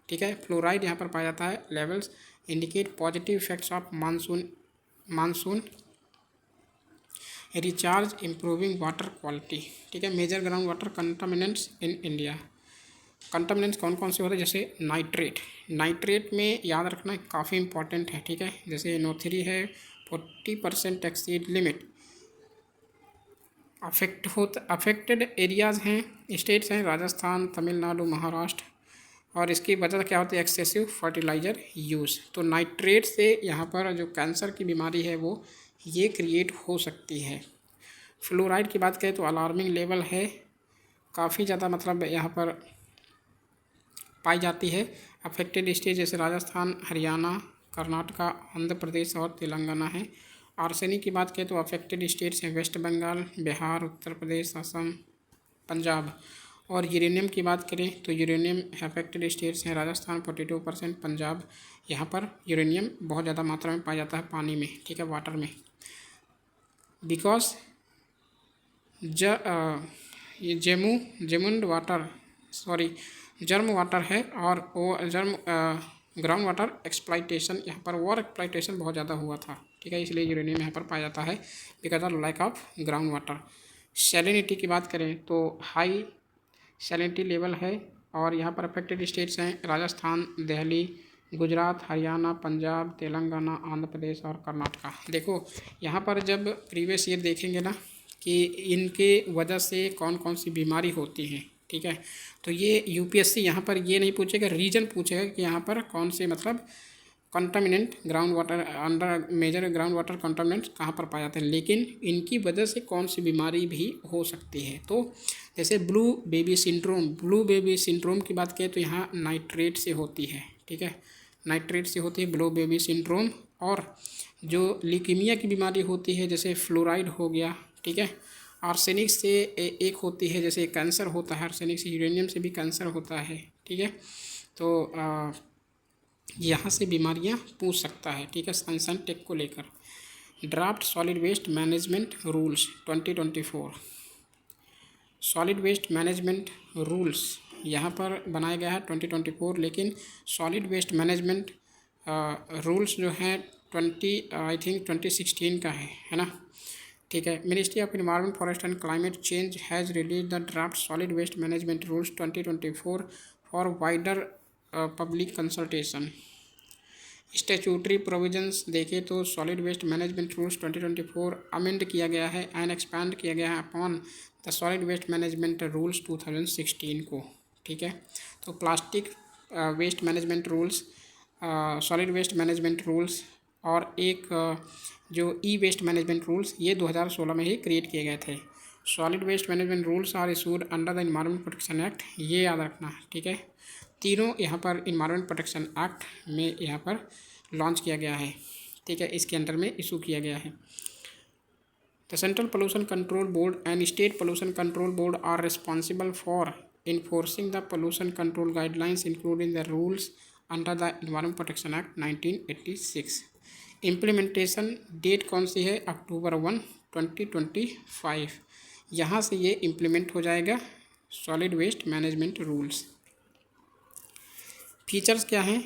ठीक है, फ्लोराइड यहाँ पर पाया जाता है, levels indicate positive effects of monsoon recharge improving water quality. ठीक है, major ground water contaminants in India. Contaminants कौन कौन से होते हैं? जैसे नाइट्रेट, नाइट्रेट में याद रखना काफ़ी इंपॉर्टेंट है। ठीक है, जैसे NO3 है 40% एक्सीड लिमिट। अफेक्टेड एरियाज़ हैं, स्टेट्स हैं राजस्थान, तमिलनाडु, महाराष्ट्र, और इसकी वजह क्या होती है? Excessive fertiliser use. तो नाइट्रेट से यहाँ पर जो कैंसर की बीमारी है वो ये क्रिएट हो सकती है। फ्लोराइड की बात करें तो अलार्मिंग लेवल है, काफ़ी ज़्यादा मतलब यहाँ पर पाई जाती है। अफेक्टेड स्टेट जैसे राजस्थान, हरियाणा, कर्नाटका, आंध्र प्रदेश और तेलंगाना है। आर्सेनिक की बात करें तो अफेक्टेड स्टेट्स हैं वेस्ट बंगाल, बिहार, उत्तर प्रदेश, असम, पंजाब। और यूरेनियम की बात करें तो यूरेनियम अफेक्टेड स्टेट्स हैं राजस्थान 42%, पंजाब। यहाँ पर यूरेनियम बहुत ज़्यादा मात्रा में पाया जाता है पानी में, ठीक है, वाटर में। बिकॉज ये जर्म वाटर है, और वो ग्राउंड वाटर एक्सप्लाइटेशन, यहाँ पर वाटर एक्सप्लाइटेशन बहुत ज़्यादा हुआ था। ठीक है, इसलिए यूरेनियम यहाँ पर पाया जाता है because of lack of ground water. Salinity की बात करें तो हाई सैलिनिटी लेवल है, और यहाँ पर अफेक्टेड स्टेट्स हैं राजस्थान, दिल्ली, गुजरात, हरियाणा, पंजाब, तेलंगाना, आंध्र प्रदेश और कर्नाटका। देखो यहाँ पर जब प्रीवियस ईयर देखेंगे ना कि इनके वजह से कौन कौन सी बीमारी होती हैं, ठीक है, तो ये UPSC यहाँ पर ये नहीं पूछेगा, रीजन पूछेगा कि यहाँ पर कौन से मतलब contaminant ground water under major ground water contaminant कहाँ पर पाए जाते हैं, लेकिन इनकी वजह से कौन सी बीमारी भी हो सकती है। तो जैसे ब्लू बेबी सिंड्रोम की बात करें तो यहाँ नाइट्रेट से होती है, ठीक है, नाइट्रेट से होती है ब्लू बेबी सिंड्रोम। और जो लीकेमिया की बीमारी होती है जैसे फ्लोराइड हो गया, ठीक है, आर्सेनिक से एक होती है, जैसे कैंसर होता है आर्सेनिक से, यूरेनियम से भी कैंसर होता है, ठीक है। तो यहाँ से बीमारियाँ पूछ सकता है, ठीक है, सनशाइन टेक को लेकर। Draft solid waste management rules 2024, solid waste management rules यहाँ पर बनाया गया है 2024, लेकिन सॉलिड वेस्ट मैनेजमेंट रूल्स जो है 2016 का है ना, ठीक है। Ministry of environment forest and climate change has release the draft solid waste management rules 2024 for wider public consultation. Statutory provisions देखें तो solid waste management rules 2024 amend किया गया है एंड एक्सपैंड किया गया है upon the solid waste management rules 2016 को, ठीक है। तो plastic waste management rules, solid waste management rules और एक जो ई वेस्ट मैनेजमेंट रूल्स, ये 2016 में ही क्रिएट किए गए थे। Solid waste management rules are issued under the environment protection act, ये याद रखना, ठीक है। तीनों यहाँ पर एनवायरनमेंट प्रोटेक्शन एक्ट में यहाँ पर लॉन्च किया गया है, ठीक है, इसके अंडर में इशू किया गया है। The central pollution control board and state pollution control board are responsible for enforcing the pollution control guidelines including the rules under the environment protection act 1986। Implementation date कौन सी है, अक्टूबर 1, 2025, यहाँ से ये इम्प्लीमेंट हो जाएगा solid waste management rules. Features क्या हैं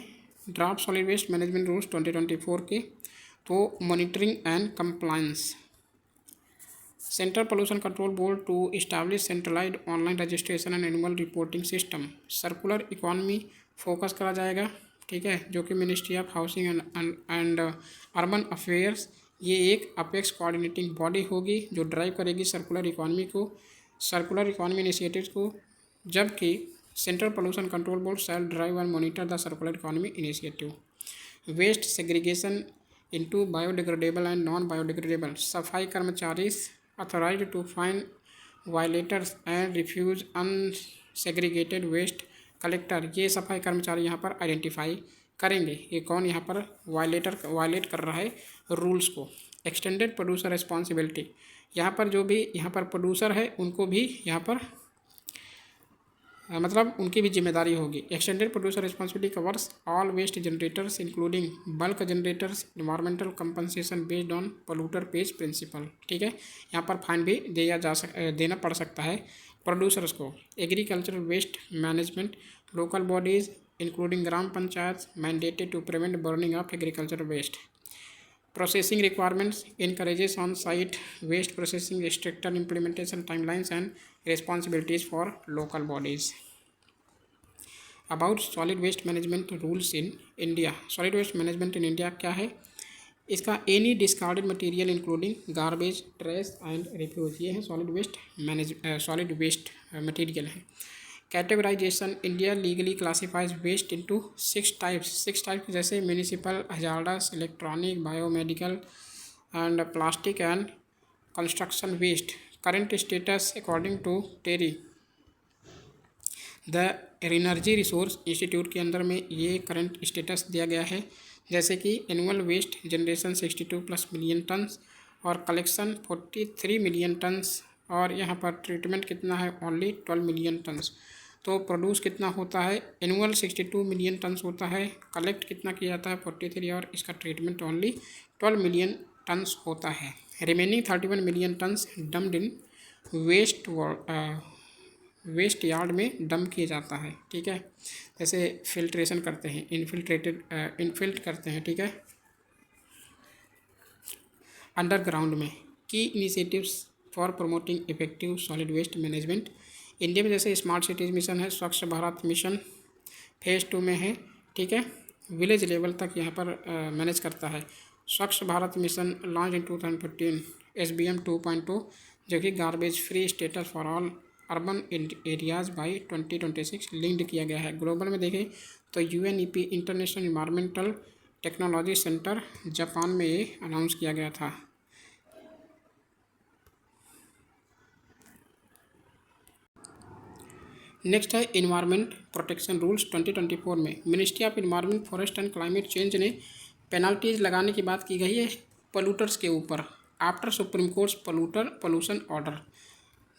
draft solid waste management rules 2024 के, तो monitoring and compliance, central pollution control board to establish centralised online registration and annual reporting system. Circular economy focus करा जाएगा, ठीक है, जो कि ministry of housing and urban affairs, ये एक अपेक्स कोऑर्डिनेटिंग बॉडी होगी जो ड्राइव करेगी सर्कुलर इकॉनमी को, सर्कुलर इकॉनमी इनिशिएटिव्स को, जबकि central pollution control board shall drive and monitor the circular economy initiative. Waste segregation into biodegradable and non biodegradable, safai karamchari authorized to fine violators and refuse unsegregated waste collector, ये सफाई कर्मचारी यहाँ पर identify करेंगे ये कौन यहाँ पर वायलेट कर रहा है रूल्स को। एक्सटेंडेड प्रोड्यूसर रिस्पॉन्सिबिलिटी, यहाँ पर जो भी यहाँ पर प्रोड्यूसर है उनको भी यहाँ पर मतलब उनकी भी जिम्मेदारी होगी। Extended producer responsibility covers all waste generators including bulk generators, environmental compensation based on polluter pays principle, ठीक है, यहाँ पर फाइन भी देना पड़ सकता है प्रोड्यूसर्स को। Agricultural waste management, local bodies including gram panchayat mandated to prevent burning of agricultural waste. Processing requirements encourages on-site waste processing, stricter implementation timelines and responsibilities for local bodies. About solid waste management rules in India. Solid waste management in India क्या है, इसका any discarded material including garbage, trash and refuse, ये है solid waste material है। Categorization, India legally classifies waste into 6 types जैसे municipal, hazardous, electronic, biomedical and plastic and construction waste. Current status according to TERI the energy resource institute के अंदर में ये current status दिया गया है, जैसे कि annual waste generation 62+ million tons और कलेक्शन 43 मिलियन टन्स, और यहाँ पर ट्रीटमेंट कितना है, ओनली 12 मिलियन टन्स। तो प्रोड्यूस कितना होता है, एनुअल 62 मिलियन टन्स होता है, कलेक्ट कितना किया जाता है 43, और इसका ट्रीटमेंट ओनली 12 मिलियन टन्स होता है। रिमेनिंग 31 मिलियन टन्स डम्प्ड इन वेस्ट यार्ड में डंप किया जाता है, ठीक है, जैसे फिल्ट्रेशन करते हैं, इनफिल्ट करते हैं, ठीक है, अंडरग्राउंड में। की initiatives for promoting effective solid waste management, India में जैसे स्मार्ट सिटीज़ मिशन है, स्वच्छ भारत मिशन फेज़ 2 में है, ठीक है, विलेज लेवल तक यहाँ पर मैनेज करता है। स्वच्छ Bharat mission launch in 2015, SBM 2.2 जो कि garbage free status for all urban areas by 2026 linked किया गया है। ग्लोबल में देखें तो UNEP international environmental technology centre Japan में ये अनाउंस किया गया था। नेक्स्ट है इन्वायरमेंट प्रोटेक्शन रूल्स 2024 में ministry of environment forest and climate change ने पेनल्टीज लगाने की बात की गई है पोल्यूटर्स के ऊपर after supreme courts pollution order.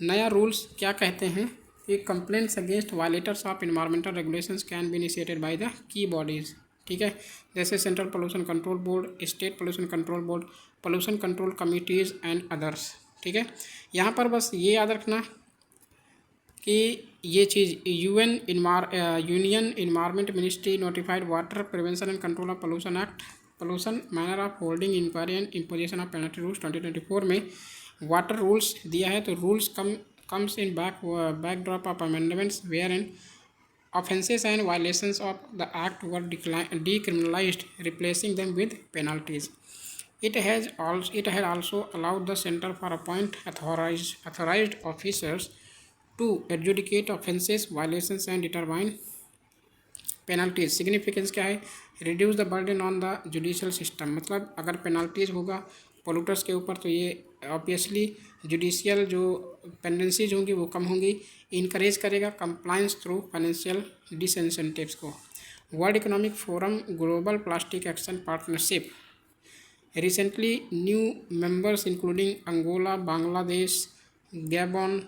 नया रूल्स क्या कहते हैं कि complaints against violators of environmental regulations can be initiated by the key bodies, ठीक है, जैसे central pollution control board, state pollution control board, pollution control committees and others, ठीक है। यहाँ पर बस ये याद रखना कि ये चीज़ union environment ministry notified water prevention and control of pollution act pollution manner of holding inquiry and imposition of penalty rules 2024 में वाटर रूल्स दिया है। तो rules comes in backdrop of amendments where and offenses and violations of the act were decriminalized, replacing them with penalties. It had also allowed the center for appoint authorized officers to adjudicate offenses, violations and determine penalties. Significance क्या है, reduce the burden on the judicial system, मतलब अगर penalties होगा polluters के ऊपर तो ये obviously judicial जो पेंडेंसीज होंगी वो कम होंगी। इनकरेज करेगा कंप्लायंस थ्रू फाइनेंशियल डिसइंसेंटिव्स को। World economic forum global plastic action partnership recently new members including Angola, Bangladesh, Gabon,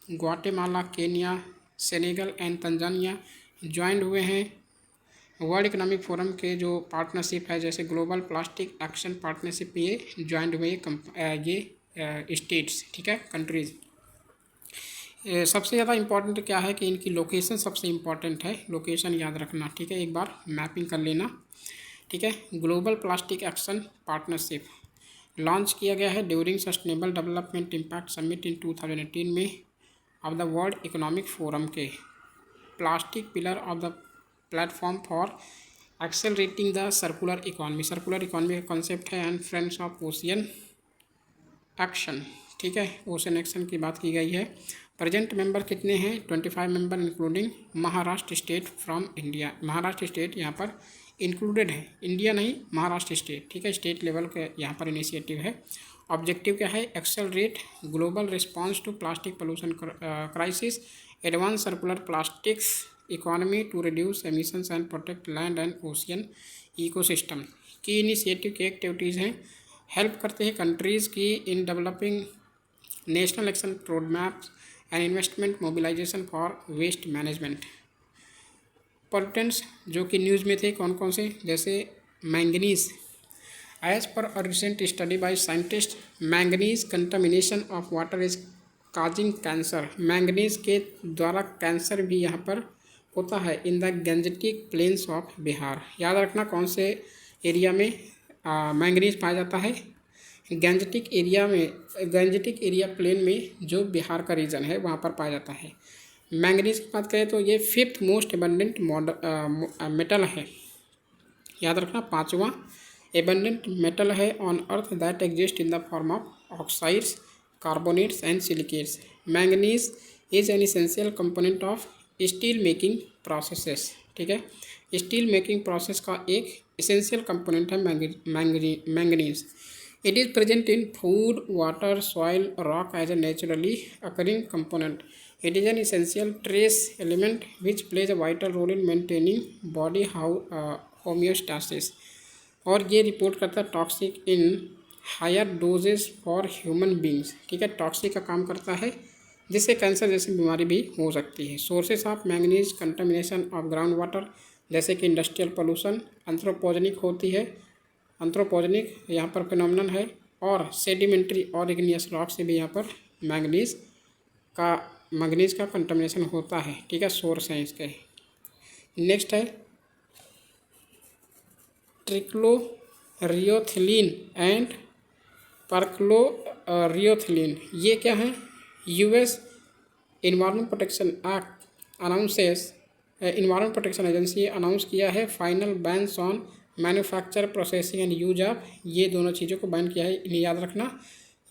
Guatemala, Kenya, Senegal and Tanzania joined हुए हैं वर्ल्ड इकोनॉमिक फोरम के जो पार्टनरशिप है, जैसे ग्लोबल प्लास्टिक एक्शन पार्टनरशिप, ये joint हुए ये स्टेट्स, ठीक है, कंट्रीज़। सबसे ज़्यादा इम्पॉर्टेंट क्या है कि इनकी लोकेशन सबसे इम्पॉर्टेंट है, लोकेशन याद रखना, ठीक है, एक बार मैपिंग कर लेना, ठीक है। Global plastic action partnership launch किया गया है during sustainable development impact summit in 2018 में of the world economic forum के। Plastic pillar of the platform for accelerating the circular economy का कॉन्सेप्ट है and friends of ocean action, ठीक है, ocean action की बात की गई है। प्रेजेंट मेंबर कितने हैं, 25 member including Maharashtra state from India. Maharashtra state यहाँ पर इंक्लूडेड है, इंडिया नहीं, महाराष्ट्र स्टेट, ठीक है, स्टेट लेवल के यहाँ पर इनिशिएटिव है। ऑब्जेक्टिव क्या है, accelerate global response to plastic pollution crisis, advance circular plastics economy to reduce emissions and protect land and ocean ecosystem. की इनिशिएटिव की एक्टिविटीज़ हैं, हेल्प करते हैं कंट्रीज़ की in developing national action road maps and investment mobilisation for waste management. Pollutants जो कि news में थे कौन कौन से, जैसे manganese, as per a recent study by scientist manganese contamination of water is causing cancer. Manganese के द्वारा कैंसर भी यहाँ पर होता है in the Gangetic plains of Bihar. याद रखना कौन से एरिया में मैंगनीज पाया जाता है, गंजेटिक एरिया प्लेन में जो बिहार का रीजन है वहाँ पर पाया जाता है। मैंगनीज की बात करें तो ये 5th मोस्ट एबंडेंट मेटल है, याद रखना 5वां एबंडेंट मेटल है on earth that exist in the form of oxides, carbonates and silicates. Manganese is an essential component of steel making processes, ठीक है, स्टील मेकिंग प्रोसेस का एक इसेंशियल कंपोनेंट है manganese. It is present in food, water, soil, rock as a naturally occurring component. It is an essential trace element which plays a vital role in maintaining body homeostasis। और ये report करता है toxic in higher doses for human beings, ठीक है, toxic का काम करता है जिससे कैंसर जैसी बीमारी भी हो सकती है। Sources of manganese contamination of ground water, जैसे कि इंडस्ट्रियल पोल्यूशन, एंथ्रोपोजेनिक होती है, एंथ्रोपोजेनिक यहाँ पर फिनोमिनन है, और सेडिमेंट्री और इग्नियस रॉक से भी यहाँ पर मैंगनीज का कंटामिनेशन होता है, ठीक है, सोर्स हैं इसके। नेक्स्ट है ट्रिक्लोरियोथिलीन एंड परक्लोरियोथिलीन। ये क्या है, US environment protection act announces, environment protection agency announce किया है final bans on manufacture, processing and use of, ये दोनों चीज़ों को बैन किया है, इन्हें याद रखना।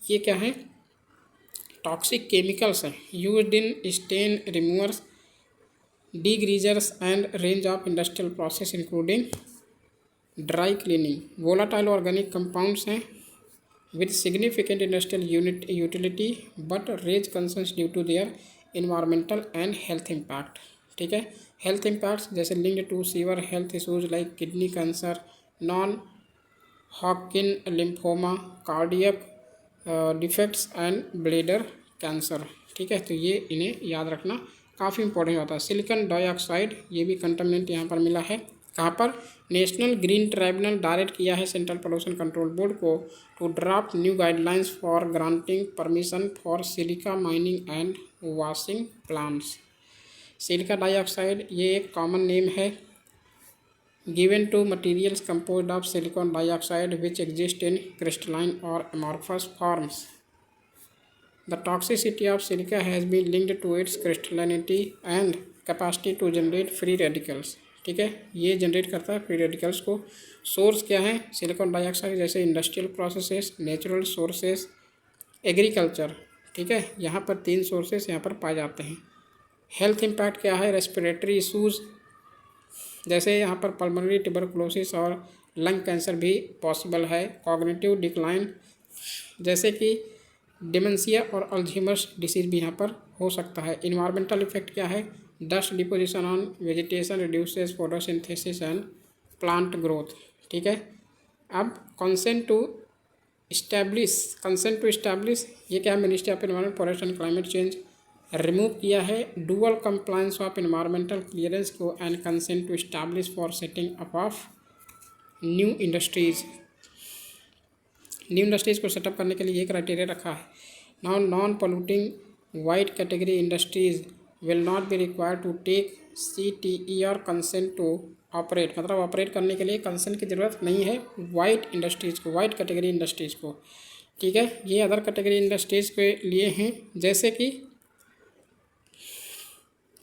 ये क्या है, टॉक्सिक केमिकल्स हैं used in stain removers, degreasers and range of industrial process including dry cleaning. Volatile organic compounds हैं with significant industrial utility but raise concerns due to their environmental and health impact। ठीक है, health impacts जैसे linked to severe health issues like kidney cancer, non Hodgkin lymphoma, cardiac defects and bladder cancer. ठीक है, तो ये इन्हें याद रखना काफ़ी इंपॉर्टेंट होता है। सिलिकॉन डाइऑक्साइड, ये भी कंटामिनेंट यहाँ पर मिला है। कहाँ पर? नेशनल ग्रीन ट्राइब्यूनल डायरेक्ट किया है सेंट्रल पोल्यूशन कंट्रोल बोर्ड को to draft new guidelines for granting permission for silica mining and washing plants. Silica dioxide ये एक कॉमन नेम है given to materials composed of silicon dioxide which exist in crystalline or amorphous forms. The toxicity of silica has been linked to its crystallinity and capacity to generate free radicals। ठीक है, ये generate करता है free radicals को। Source क्या है silicon dioxide? जैसे industrial processes, natural sources, agriculture. ठीक है, यहाँ पर 3 सोर्सेस यहाँ पर पाए जाते हैं। हेल्थ इम्पैक्ट क्या है? रेस्पिरेटरी इशूज़, जैसे यहाँ पर पल्मोनरी ट्यूबरकुलोसिस और लंग कैंसर भी पॉसिबल है। कॉग्निटिव डिक्लाइन, जैसे कि डिमेंशिया और अल्जीमर्स डिसीज़ भी यहाँ पर हो सकता है। इन्वायरमेंटल इफेक्ट क्या है? Dust deposition on vegetation reduces photosynthesis and plant growth. ठीक है, अब कंसेंट टू इस्टेब्लिश ये क्या है? Ministry of environment forest and climate change remove किया है dual compliance of environmental clearance को and consent to establish for setting up of new industries को सेटअप करने के लिए ये क्राइटेरिया रखा है। Now non polluting white category industries will not be required to take CTE और कंसेंट टू ऑपरेट, मतलब ऑपरेट करने के लिए कंसेंट की ज़रूरत नहीं है वाइट इंडस्ट्रीज़ को, वाइट कैटेगरी इंडस्ट्रीज़ को। ठीक है, ये अदर कैटेगरी इंडस्ट्रीज़ के लिए हैं, जैसे कि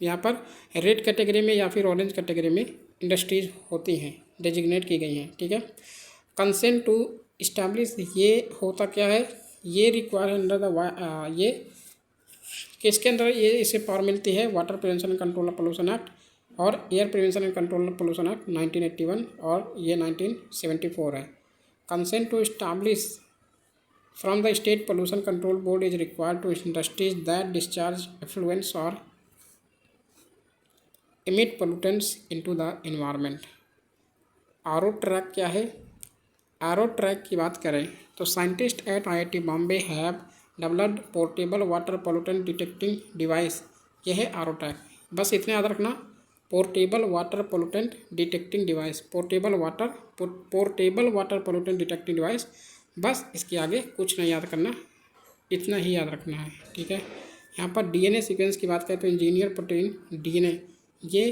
यहाँ पर रेड कैटेगरी में या फिर ऑरेंज कैटेगरी में इंडस्ट्रीज होती हैं, डेजिग्नेट की गई हैं। ठीक है, कंसेंट टू इस्टेब्लिश ये होता क्या है? ये रिक्वायर अंडर द ये किसके अंदर ये इसे पावर मिलती है? Water prevention and control of pollution act और air prevention and control of pollution act 1981 और ये 1974 है। Consent to establish from the state pollution control board is required to industries that discharge effluents और emit pollutants into the environment। R O track क्या है? R O track की बात करें तो scientist at IIT Bombay have developed portable water pollutant detecting device. यह है R O track. बस इतने याद रखना, portable water pollutant detecting device, portable water pollutant detecting device. बस इसके आगे कुछ नहीं याद करना, इतना ही याद रखना है। ठीक है, यहाँ पर DNA सीक्वेंस की बात करें तो इंजीनियर प्रोटीन DNA ये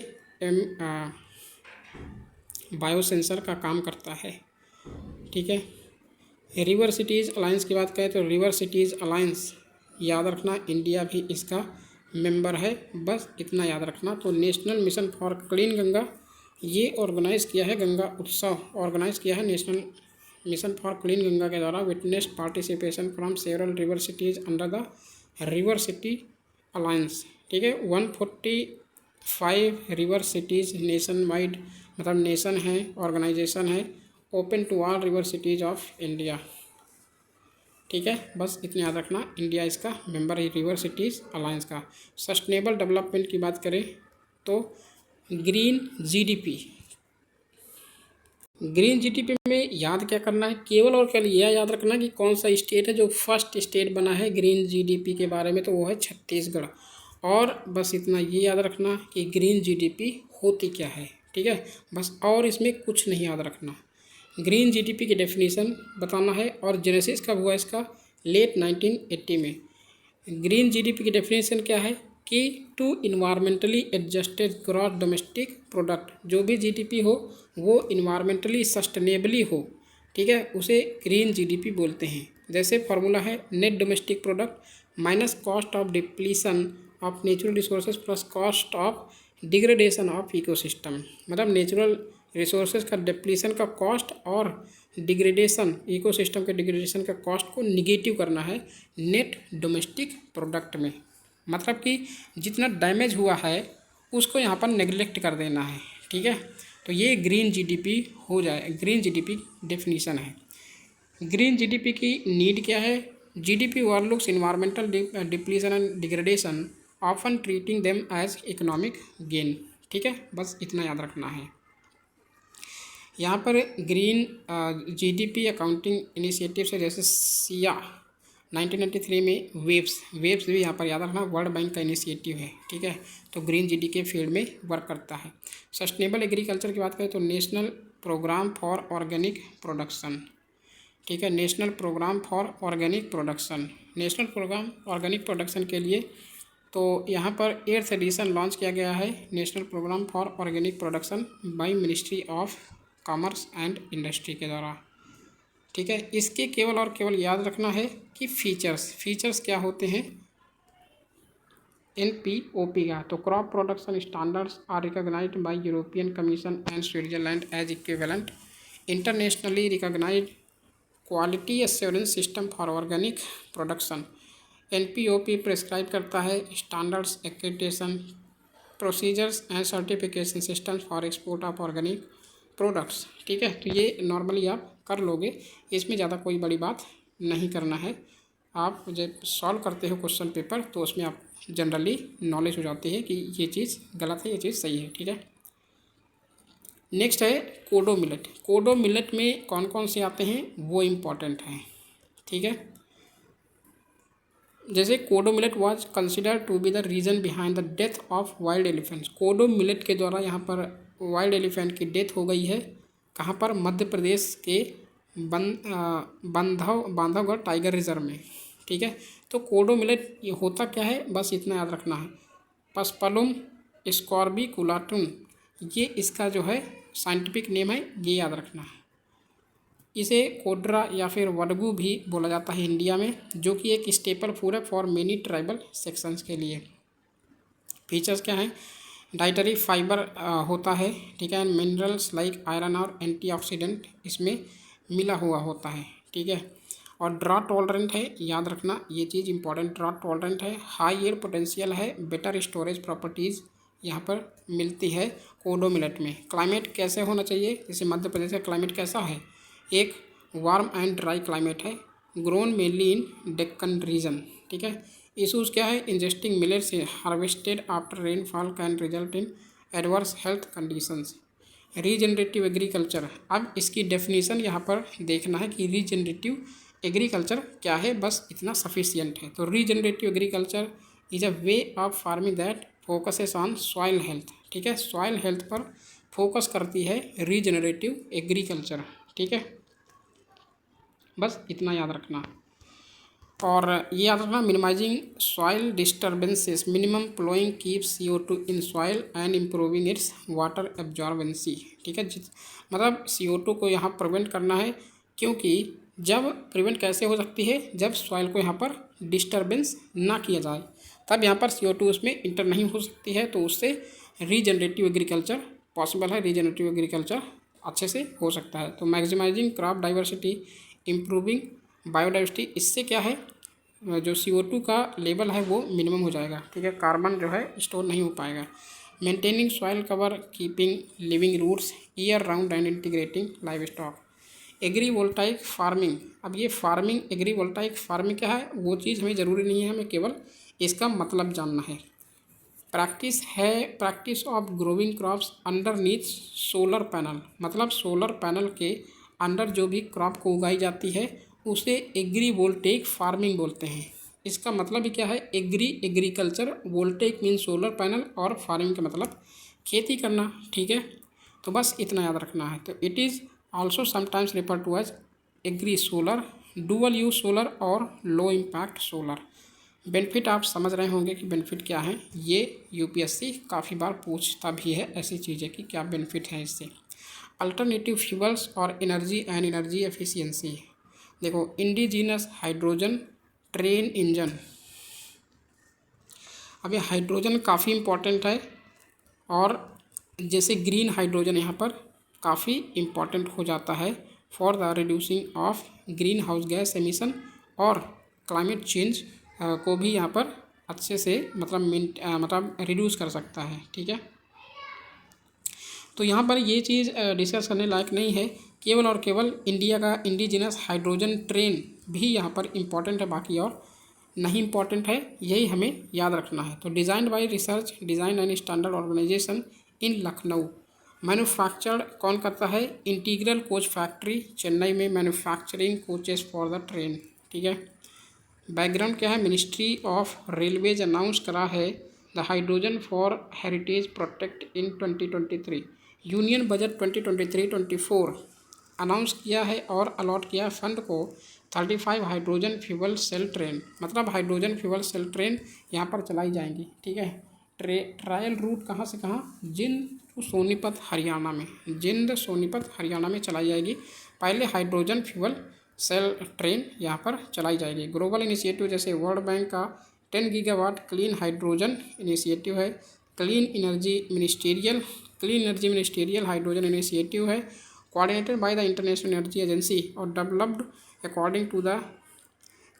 बायोसेंसर का काम करता है। ठीक है, रिवर सिटीज़ अलायंस की बात करें तो रिवर सिटीज़ अलायंस याद रखना, इंडिया भी इसका मेंबर है। बस इतना याद रखना। तो national mission for clean Ganga ये ऑर्गेनाइज़ किया है, गंगा उत्सव ऑर्गेनाइज़ किया है national mission for clean Ganga के द्वारा। Witnessed participation from several river cities under the river city alliance. ठीक है, 145 रिवर सिटीज़ नेशन वाइड, मतलब नेशन है, ऑर्गेनाइजेशन है, open to all river cities of India. ठीक है, बस इतना याद रखना, इंडिया इसका मेंबर है रिवर सिटीज़ अलायंस का। सस्टेनेबल डेवलपमेंट की बात करें तो ग्रीन जीडीपी में याद क्या करना है? केवल और केवल यह याद रखना कि कौन सा स्टेट है जो फर्स्ट स्टेट बना है ग्रीन जीडीपी के बारे में, तो वो है छत्तीसगढ़। और बस इतना ये याद रखना कि ग्रीन जीडीपी होती क्या है। ठीक है, बस और इसमें कुछ नहीं याद रखना। ग्रीन जीडीपी की डेफिनेशन बताना है और जेनेसिस कब हुआ इसका? लेट 1980 में। ग्रीन जीडीपी की डेफिनेशन क्या है कि to environmentally adjusted gross domestic product, जो भी जीडीपी हो वो इन्वायरमेंटली सस्टेनेबली हो। ठीक है, उसे ग्रीन जीडीपी बोलते हैं। जैसे फार्मूला है net domestic product minus cost of depletion of natural resources plus cost of degradation of ecosystem, मतलब नेचुरल रिसोर्सेज का डिप्लीशन का कॉस्ट और डिग्रेडेशन, इकोसिस्टम के डिग्रेडेशन का कॉस्ट को निगेटिव करना है नेट डोमेस्टिक प्रोडक्ट में। मतलब कि जितना डैमेज हुआ है उसको यहाँ पर नेग्लेक्ट कर देना है। ठीक है, तो ये ग्रीन जीडीपी हो जाए, ग्रीन जीडीपी डेफिनीशन है। ग्रीन जीडीपी की नीड क्या है? GDP overlooks environmental depletion and degradation often treating them as economic gain. ठीक है, बस इतना याद रखना है। यहाँ पर ग्रीन जीडीपी अकाउंटिंग इनिशिएटिव से जैसे सिया 1993 में वेव्स भी यहाँ पर याद रखना, वर्ल्ड बैंक का इनिशिएटिव है। ठीक है, तो ग्रीन जीडी के फील्ड में वर्क करता है। सस्टेनेबल एग्रीकल्चर की बात करें तो national programme for organic production. ठीक है, national programme for organic production, national programme organic production के लिए तो यहाँ पर 8th एडिशन लॉन्च किया गया है, national programme for organic production by ministry of commerce and industry के द्वारा। ठीक है, इसके केवल और केवल याद रखना है कि फीचर्स क्या होते हैं NPOP का। तो crop production standards are recognised by European commission and Switzerland as equivalent internationally recognised quality assurance system for organic production. NPOP prescribe करता है standards, accreditation procedures and certification systems for export of organic products. ठीक है, तो ये normally आप कर लोगे, इसमें ज़्यादा कोई बड़ी बात नहीं करना है। आप जब सॉल्व करते हो क्वेश्चन पेपर तो उसमें आप जनरली नॉलेज हो जाती है कि ये चीज़ गलत है, ये चीज़ सही है। ठीक है, नेक्स्ट है कोडो मिलेट। कोडो मिलेट में कौन कौन से आते हैं वो इम्पॉर्टेंट हैं। ठीक है, जैसे kodo millet was considered to be the reason behind the death of wild elephants. Kodo millet के द्वारा यहाँ पर वाइल्ड एलिफेंट की डेथ हो गई है। कहाँ पर? मध्य प्रदेश के बांधवगढ़ टाइगर रिजर्व में। ठीक है, तो कोडो मिलेट ये होता क्या है बस इतना याद रखना है। पस्पलुम स्कॉर्बिकुलाटुम ये इसका जो है साइंटिफिक नेम है, ये याद रखना है। इसे कोड्रा या फिर वडगू भी बोला जाता है इंडिया में, जो कि एक स्टेपल फूड है फॉर मेनी ट्राइबल सेक्शंस के लिए। फीचर्स क्या हैं? डाइटरी फाइबर होता है। ठीक है, मिनरल्स लाइक आयरन और एंटीऑक्सीडेंट इसमें मिला हुआ होता है। ठीक है, और ड्रॉट टॉलरेंट है, याद रखना ये चीज़ इंपॉर्टेंट, ड्रॉट टॉलरेंट है, हाई एयर पोटेंशियल है, बेटर स्टोरेज प्रॉपर्टीज़ यहाँ पर मिलती है कोडो मिलेट में। क्लाइमेट कैसे होना चाहिए? जैसे मध्य प्रदेश का क्लाइमेट कैसा है? एक वार्म एंड ड्राई क्लाइमेट है, grown mainly in Deccan region. ठीक है, इशूज़ क्या है? Ingesting millets harvested after rainfall can result in adverse health conditions. Regenerative agriculture, अब इसकी डेफिनेशन यहाँ पर देखना है कि रीजनरेटिव एग्रीकल्चर क्या है, बस इतना सफिशियंट है। तो regenerative agriculture is a way of farming that focuses on soil health. ठीक है, सॉइल हेल्थ पर फोकस करती है रीजनरेटिव एग्रीकल्चर। ठीक है, बस इतना याद रखना। और ये याद रखना, minimising soil disturbances, minimum ploughing keeps CO2 in soil and improving its water absorbency. ठीक है, मतलब CO2 को यहाँ प्रिवेंट करना है, क्योंकि जब प्रिवेंट कैसे हो सकती है? जब सॉइल को यहाँ पर डिस्टर्बेंस ना किया जाए, तब यहाँ पर CO2 उसमें इंटर नहीं हो सकती है, तो उससे रीजनरेटिव एग्रीकल्चर पॉसिबल है, रीजनरेटिव एग्रीकल्चर अच्छे से हो सकता है। तो maximising crop diversity, improving biodiversity, इससे क्या है जो CO2 का लेवल है वो मिनिमम हो जाएगा। ठीक है, कार्बन जो है स्टोर नहीं हो पाएगा। Maintaining soil cover, keeping living roots year round and integrating livestock. Agrivoltaic farming, अब ये फार्मिंग एग्रीवोल्टाइक फार्मिंग क्या है वो चीज़ हमें ज़रूरी नहीं है, हमें केवल इसका मतलब जानना है। Practice of growing crops underneath solar panel, मतलब सोलर पैनल के अंडर जो भी क्रॉप को उगाई जाती है उसे एग्रीवोल्टेइक फार्मिंग बोलते हैं। इसका मतलब ही क्या है? Agriculture, voltaic mean solar panel, और फार्मिंग का मतलब खेती करना। ठीक है, तो बस इतना याद रखना है। तो it is also sometimes refer to as agri solar, dual use solar और लो इम्पैक्ट सोलर। बेनिफिट आप समझ रहे होंगे कि बेनिफिट क्या है, ये UPSC काफ़ी बार पूछता भी है ऐसी चीज़ें कि क्या बेनिफिट है इससे। अल्टरनेटिव फ्यूल्स और एनर्जी एंड एनर्जी एफिशिएंसी, देखो इंडिजीनस हाइड्रोजन ट्रेन इंजन, अब ये हाइड्रोजन काफ़ी इम्पॉर्टेंट है, और जैसे ग्रीन हाइड्रोजन यहाँ पर काफ़ी इम्पॉर्टेंट हो जाता है for the reducing of green house gas emission, और क्लाइमेट चेंज को भी यहाँ पर अच्छे से मतलब रिड्यूस कर सकता है। ठीक है, तो यहाँ पर ये चीज़ डिस्कस करने लायक नहीं है, केवल और केवल इंडिया का इंडिजिनस हाइड्रोजन ट्रेन भी यहाँ पर इम्पॉर्टेंट है, बाकी और नहीं इम्पॉर्टेंट है, यही हमें याद रखना है। तो design by research design and standard organisation in Lucknow. Manufactured कौन करता है? इंटीग्रल कोच फैक्ट्री चेन्नई में manufacturing coaches for the train. ठीक है। बैकग्राउंड क्या है? मिनिस्ट्री ऑफ रेलवेज अनाउंस करा है the hydrogen for heritage protect in 2023। Union budget 2023-24 announce किया है और अलॉट किया फंड को 35 हाइड्रोजन फ्यूल सेल ट्रेन, मतलब हाइड्रोजन फ्यूल सेल ट्रेन यहाँ पर चलाई जाएंगी। ठीक है। ट्रायल रूट कहाँ से कहाँ? जिंद टू सोनीपत हरियाणा में, जिंद सोनीपत हरियाणा में चलाई जाएगी पहले हाइड्रोजन फ्यूल सेल ट्रेन यहाँ पर चलाई जाएगी। ग्लोबल इनिशिएटिव जैसे वर्ल्ड बैंक का 10 गीगावाट क्लीन हाइड्रोजन इनिशिएटिव है, clean energy ministerial hydrogen initiative है, coordinated by the international energy agency और developed according to the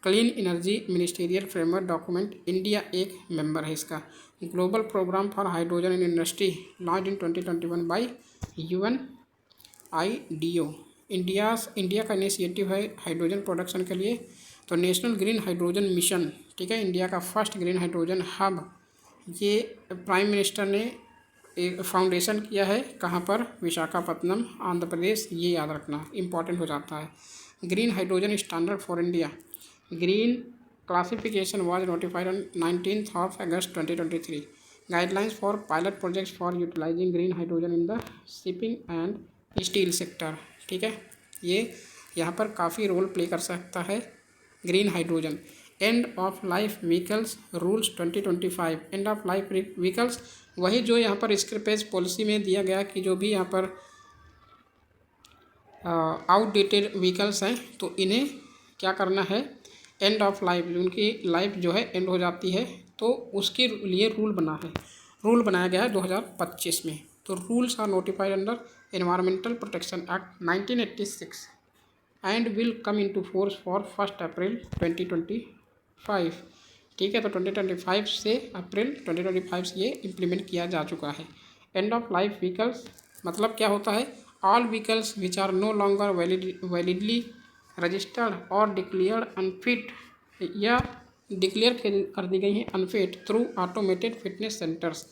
clean energy ministerial framework document. India एक मेंबर है इसका। Global programme for hydrogen in industry launch in 2021 by UNIDO। India का initiative है hydrogen production के लिए। तो national green hydrogen mission, ठीक है, इंडिया का फर्स्ट ग्रीन हाइड्रोजन हब, ये प्राइम मिनिस्टर ने एक फाउंडेशन किया है, कहाँ पर? विशाखापत्तनम, आंध्र प्रदेश। ये याद रखना इम्पॉर्टेंट हो जाता है। Green hydrogen standard for India, green classification was notified on 19th of August 2023। Guidelines for pilot projects for utilising green hydrogen in the shipping and steel sector. ठीक है, ये यहाँ पर काफ़ी रोल प्ले कर सकता है green hydrogen. End of life vehicles rules 2025। End of life vehicles वही जो यहाँ पर स्क्रैपेज पॉलिसी में दिया गया कि जो भी यहाँ पर आउटडेटेड व्हीकल्स हैं तो इन्हें क्या करना है? एंड ऑफ लाइफ, उनकी लाइफ जो है एंड हो जाती है तो उसके लिए रूल बनाया गया है 2025 में। तो rules are notified under environmental protection act 1986 and will come into force for 1 April 2025। ठीक है, तो 2025 से अप्रैल 2025 से ये इम्प्लीमेंट किया जा चुका है। एंड ऑफ लाइफ व्हीकल्स मतलब क्या होता है? All vehicles which are no longer validly registered और डिक्लेयर्ड अनफिट या डिक्लेयर कर दी गई हैं unfit through automated fitness centres,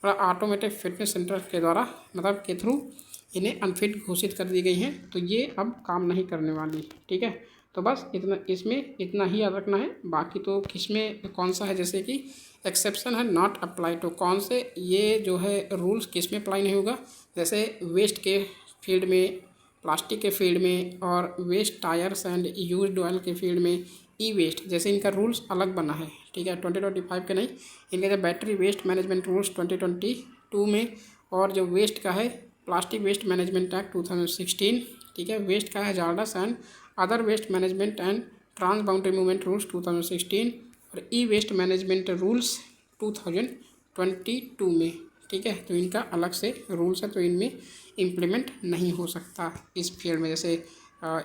और ऑटोमेटेड फिटनेस सेंटर के द्वारा मतलब के थ्रू इन्हें अनफिट घोषित कर दी गई हैं, तो ये अब काम नहीं करने वाली। ठीक है, तो बस इतना, इसमें इतना ही याद रखना है। बाकी तो किसमें कौन सा है, जैसे कि एक्सेप्शन है नॉट अप्लाई टू, कौन से ये जो है रूल्स किस में अप्लाई नहीं होगा? जैसे वेस्ट के फील्ड में, प्लास्टिक के फील्ड में, और waste tyres and used oil के फील्ड में, ई वेस्ट, जैसे इनका रूल्स अलग बना है। ठीक है, 2025 के नहीं, इनके जो बैटरी वेस्ट मैनेजमेंट रूल्स 2022 में, और जो वेस्ट का है प्लास्टिक वेस्ट मैनेजमेंट एक्ट 2016। ठीक है, वेस्ट का है hazardous and other waste management and transboundary movement rules 2016, और ई वेस्ट मैनेजमेंट रूल्स 2022 में। ठीक है, तो इनका अलग से रूल्स है, तो इनमें इम्प्लीमेंट नहीं हो सकता इस फील्ड में। जैसे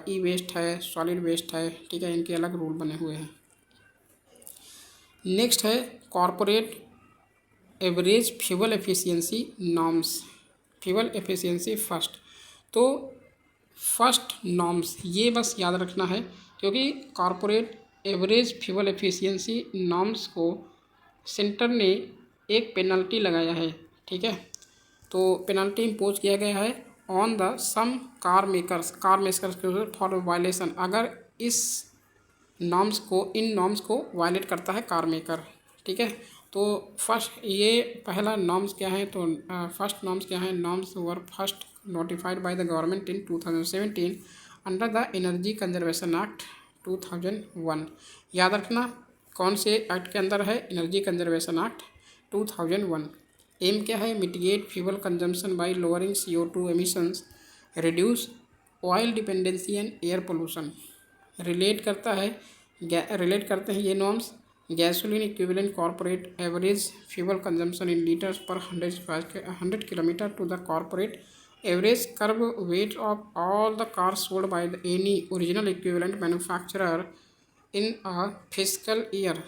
ई वेस्ट है, सॉलिड वेस्ट है, ठीक है, इनके अलग रूल बने हुए हैं। नेक्स्ट है corporate average fuel efficiency norms, fuel efficiency first. तो फर्स्ट नॉर्म्स ये बस याद रखना है, क्योंकि corporate average fuel efficiency norms को सेंटर ने एक पेनल्टी लगाया है। ठीक है, तो पेनल्टी इम्पोज किया गया है on the some car makers for violation, अगर इस नॉर्म्स को, इन नॉर्म्स को वायलेट करता है कार मेकर। ठीक है, तो फर्स्ट ये पहला नॉर्म्स क्या है? तो फर्स्ट नॉर्म्स क्या है? Norms were first notified by the government in 2017 under the energy conservation act 2001। याद रखना कौन से एक्ट के अंदर है? Energy conservation act 2001। एम क्या है? Mitigate fuel consumption by lowering CO2 emissions, reduce oil dependency and air pollution. Relate करते हैं ये norms gasoline equivalent corporate average fuel consumption in litres per 100 kilometre to the corporate average curve weight of all the cars sold by any original equivalent manufacturer in a physical year.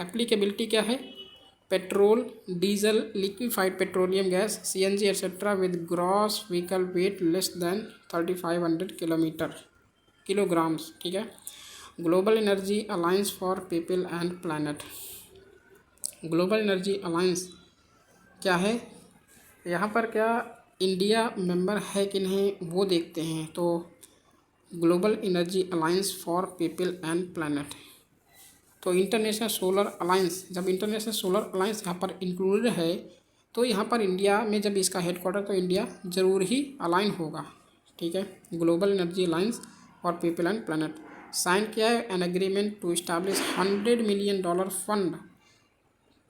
Applicability क्या है? Petrol, diesel, liquefied petroleum gas, CNG etcetera with gross vehicle weight less than 3500 kilograms, ठीक है। Global energy alliance for people and planet. Global energy alliance क्या है, यहाँ पर क्या India member है कि नहीं वो देखते हैं। तो global energy alliance for people and planet, तो इंटरनेशनल सोलर अलायंस, जब इंटरनेशनल सोलर अलायंस यहाँ पर इंक्लूडेड है तो यहाँ पर इंडिया में जब इसका हेडक्वार्टर, तो इंडिया ज़रूर ही अलाइन होगा, ठीक है। Global energy alliance for people and planet sign किया है an agreement to establish $100 million fund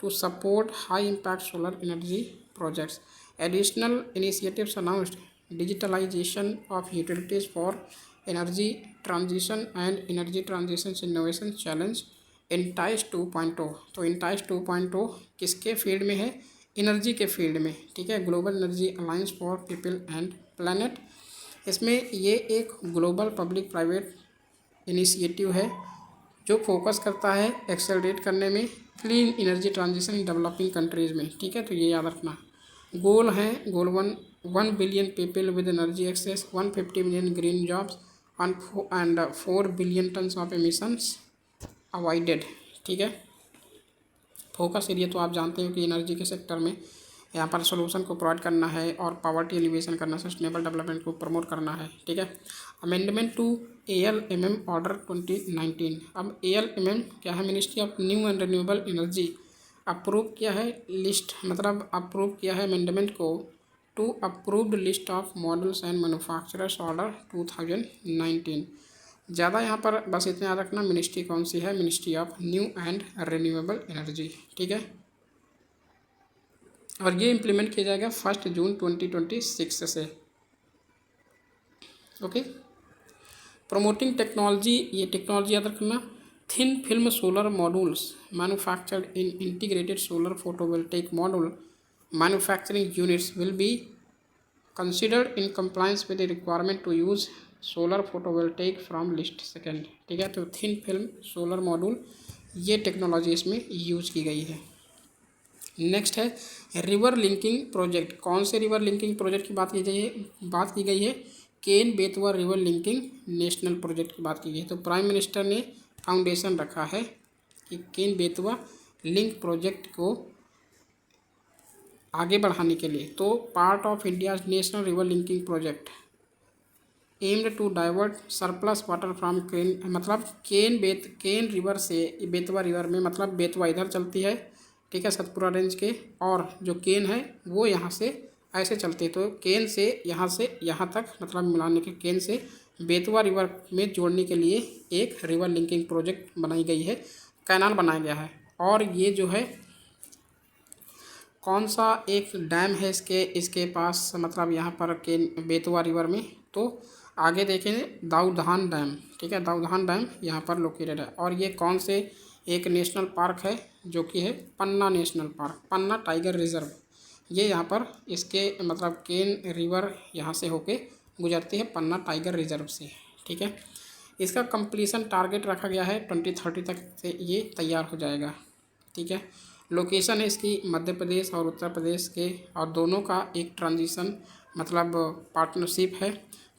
to support high impact solar energy projects. Additional initiatives announced digitalization of utilities for energy transition and energy transition innovation challenge entice 2.0। तो entice 2.0 किसके field में है, energy के field में, ठीक है। Global energy alliance for people and planet, इसमें ये एक ग्लोबल पब्लिक प्राइवेट इनिशिएटिव है जो फोकस करता है एक्सेलरेट करने में clean energy transition in developing countries में, ठीक है। तो ये याद रखना। गोल है, goal 1 billion people with energy access, 150 million green jobs and 4 billion tons of emissions avoided, ठीक है। फोकस एरिया तो आप जानते हो कि एनर्जी के सेक्टर में यहाँ पर सोल्यूशन को प्रोवाइड करना है और पावर्टी एलिवेशन करना, सस्टेनेबल डेवलपमेंट को प्रमोट करना है, ठीक है। Amendment to ALMM order 2019। अब ALMM क्या है, ministry of new and renewable energy approve किया है लिस्ट, मतलब अप्रूव किया है अमेंडमेंट को to approved list of models and manufacturers order 2019। ज़्यादा यहाँ पर बस इतना याद रखना, मिनिस्ट्री कौन सी है, ministry of new and renewable energy, ठीक है। और ये इम्प्लीमेंट किया जाएगा 1 जून 2026 से, ओके। प्रमोटिंग टेक्नोलॉजी, ये टेक्नोलॉजी याद रखना, thin film solar modules manufactured in integrated solar photovoltaic module manufacturing units will be considered in compliance with the requirement to use solar photovoltaic from list second, ठीक है। तो thin film solar module, ये technology इसमें use की गई है। Next है river linking project. कौन से रिवर लिंकिंग प्रोजेक्ट की बात की गई है, Ken Betwa river linking national project की बात की गई है। तो प्राइम मिनिस्टर ने फाउंडेशन रखा है कि केन बेतवा लिंक प्रोजेक्ट को आगे बढ़ाने के लिए। तो part of India national river linking project aimed to divert surplus water from Ken, मतलब केन रिवर से बेतवा रिवर में, मतलब बेतवा इधर चलती है, ठीक है, सतपुरा रेंज के, और जो केन है वो यहाँ से ऐसे चलते, तो केन से यहाँ तक, मतलब मिलाने के केन से बेतवा रिवर में जोड़ने के लिए एक रिवर लिंकिंग प्रोजेक्ट बनाई गई है, कैनाल बनाया गया है। और ये जो है कौन सा एक डैम है इसके पास, मतलब यहाँ पर केन बेतवा रिवर में, तो आगे देखें दाऊधान डैम, ठीक है, दाऊधान डैम यहाँ पर लोकेटेड है। और ये कौन से एक नेशनल पार्क है, जो कि है पन्ना नेशनल पार्क, पन्ना टाइगर रिजर्व, ये यहाँ पर इसके मतलब केन रिवर यहाँ से होके गुजरती है पन्ना टाइगर रिजर्व से, ठीक है। इसका कंप्लीशन टारगेट रखा गया है 2030 तक से ये तैयार हो जाएगा, ठीक है। लोकेशन है इसकी मध्य प्रदेश और उत्तर प्रदेश के, और दोनों का एक ट्रांजिशन मतलब पार्टनरशिप है,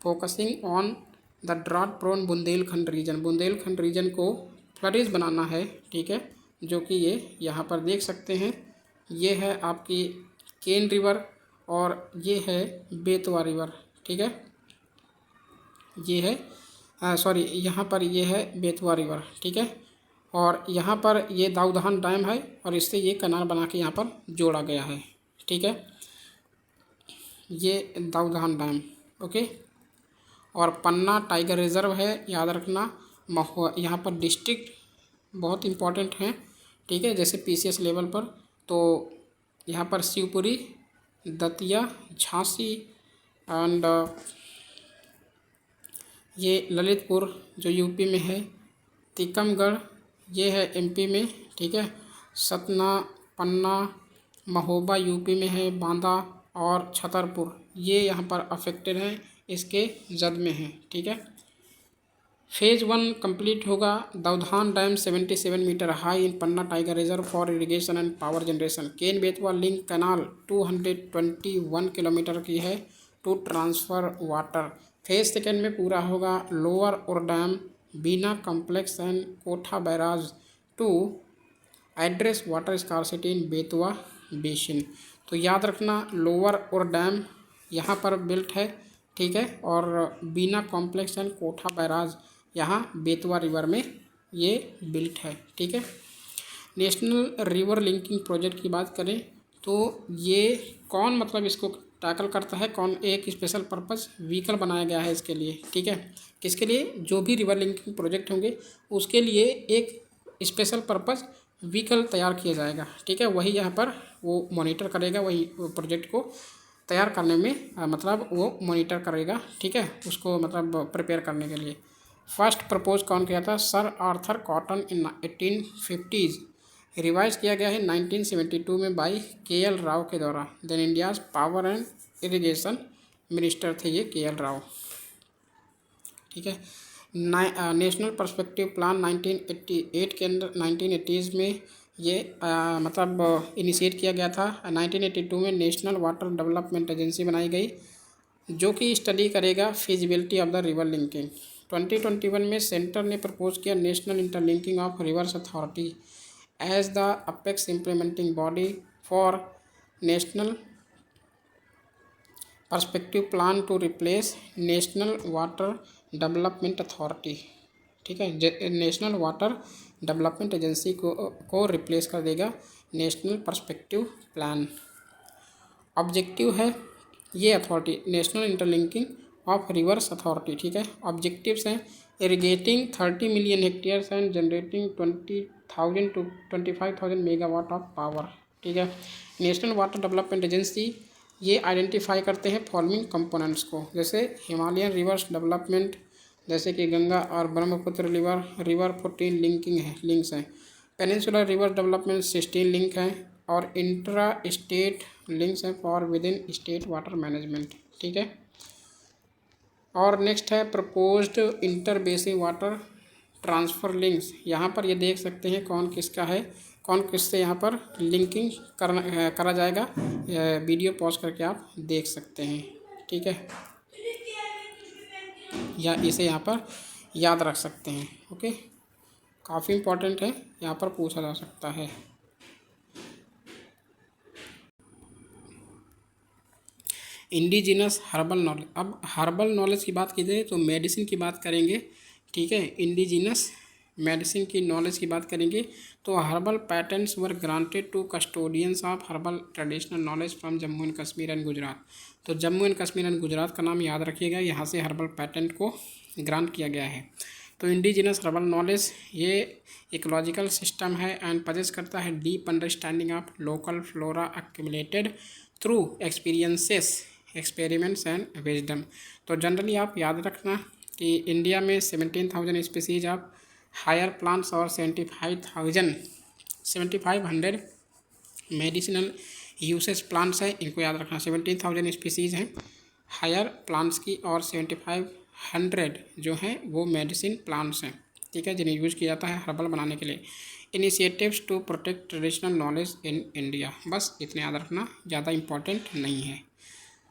focusing on the drought prone Bundelkhand region को फ्लरिश बनाना है, ठीक है। जो कि ये यहाँ पर देख सकते हैं, ये है आपकी केन रिवर और ये है बेतवा रिवर, ठीक है। ये है सॉरी, यहाँ पर ये है बेतवा रिवर, ठीक है। और यहाँ पर ये दाऊधान डैम है और इससे ये कैनाल बना के यहाँ पर जोड़ा गया है, ठीक है। ये दाऊधान डैम, ओके। और पन्ना टाइगर रिजर्व है, याद रखना। यहाँ पर डिस्ट्रिक्ट बहुत इम्पॉर्टेंट हैं, ठीक है, जैसे PCS लेवल पर, तो यहाँ पर शिवपुरी, दतिया, झांसी एंड ये ललितपुर जो यूपी में है, टीकमगढ़ ये है MP में, ठीक है, सतना, पन्ना, महोबा यूपी में है, बांदा और छतरपुर ये यहाँ पर अफेक्टेड हैं, इसके जद में हैं, ठीक है। फेज़ 1 कंप्लीट होगा। Daudhan dam 77 metre high in Panna tiger reserve for irrigation and power generation. Ken Betwa link canal 221 kilometre की है to transfer water. Phase second में पूरा होगा lower Orr dam Bina complex and Kotha barrage to address water scarcity in Betwa basin. तो याद रखना lower उरडैम यहाँ पर बिल्ट है, ठीक है, और बीना कॉम्प्लेक्स एंड कोठा बैराज यहाँ बेतवा रिवर में ये बिल्ट है, ठीक है। नेशनल रिवर लिंकिंग प्रोजेक्ट की बात करें तो ये कौन मतलब इसको टैकल करता है, कौन एक स्पेशल पर्पस व्हीकल बनाया गया है इसके लिए, ठीक है। किसके लिए? जो भी रिवर लिंकिंग प्रोजेक्ट होंगे उसके लिए एक स्पेशल पर्पस व्हीकल तैयार किया जाएगा, ठीक है। वही यहाँ पर वो मॉनिटर करेगा, वही प्रोजेक्ट को तैयार करने में मतलब वो मॉनिटर करेगा, ठीक है, उसको मतलब प्रिपेयर करने के लिए। फर्स्ट प्रपोज कौन किया था? Sir Arthur cotton in 1850s। Revise किया गया है 1972 में बाई KL राव के द्वारा। Then India's power and irrigation minister थे ये KL राव, ठीक है। नेशनल पर्सपेक्टिव प्लान 1988 के अंदर 1980s में ये मतलब इनिशिएट किया गया था। 1982 में नेशनल वाटर डेवलपमेंट एजेंसी बनाई गई जो कि स्टडी करेगा feasibility of the river linking. 2021 में सेंटर ने प्रपोज किया national interlinking of rivers authority as the apex implementing body for national perspective plan to replace national water development authority, ठीक है। नेशनल वाटर डेवलपमेंट एजेंसी को replace कर देगा national perspective plan. Objective है ये authority national interlinking of rivers authority, ठीक है। Objectives हैं irrigating 30 million hectares and generating 20,000 to 25,000 megawatt of power, ठीक है। नेशनल वाटर डेवलपमेंट एजेंसी ये आइडेंटिफाई करते हैं फॉलोइंग कंपोनेंट्स को, जैसे हिमालयन रिवर्स डेवलपमेंट, जैसे कि गंगा और ब्रह्मपुत्र रिवर 14 लिंक्स हैं। पेनिनसुलर रिवर डेवलपमेंट 16 लिंक हैं और इंट्रा स्टेट लिंक्स हैं for with in state water management, ठीक है। और नेक्स्ट है proposed inter basin water transfer links. यहाँ पर ये देख सकते हैं कौन किसका है, कौन किससे यहाँ पर लिंकिंग करा जाएगा। वीडियो पॉज करके आप देख सकते हैं, ठीक है, या इसे यहाँ पर याद रख सकते हैं, ओके। काफ़ी इम्पोर्टेंट है, यहाँ पर पूछा जा सकता है। Indigenous herbal knowledge. अब हर्बल नॉलेज की बात की जाए तो मेडिसिन की बात करेंगे, ठीक है। इंडिजिनस मेडिसिन की नॉलेज की बात करेंगे तो herbal patents were granted to custodians of herbal traditional knowledge from Jammu and Kashmir and Gujarat. तो जम्मू एंड कश्मीर एंड गुजरात का नाम याद रखिएगा, यहाँ से हर्बल पैटेंट को ग्रांट किया गया है। तो इंडिजिनस हर्बल नॉलेज ये इकोलॉजिकल सिस्टम है एंड पजेस करता है deep understanding of local flora accumulated through experiences experiments and wisdom. तो जनरली आप याद रखना कि इंडिया में 17,000 स्पीसीज ऑफ हायर प्लांट्स और 7,500 मेडिसिनल यूसेज प्लांट्स हैं, इनको याद रखना। 17,000 स्पीसीज हैं हायर प्लांट्स की और 7,500 जो हैं वो मेडिसिन प्लांट्स हैं, ठीक है, जिन्हें यूज़ किया जाता है हर्बल बनाने के लिए। Initiatives to protect traditional knowledge in India, बस इतने याद रखना, ज़्यादा इम्पोर्टेंट नहीं है।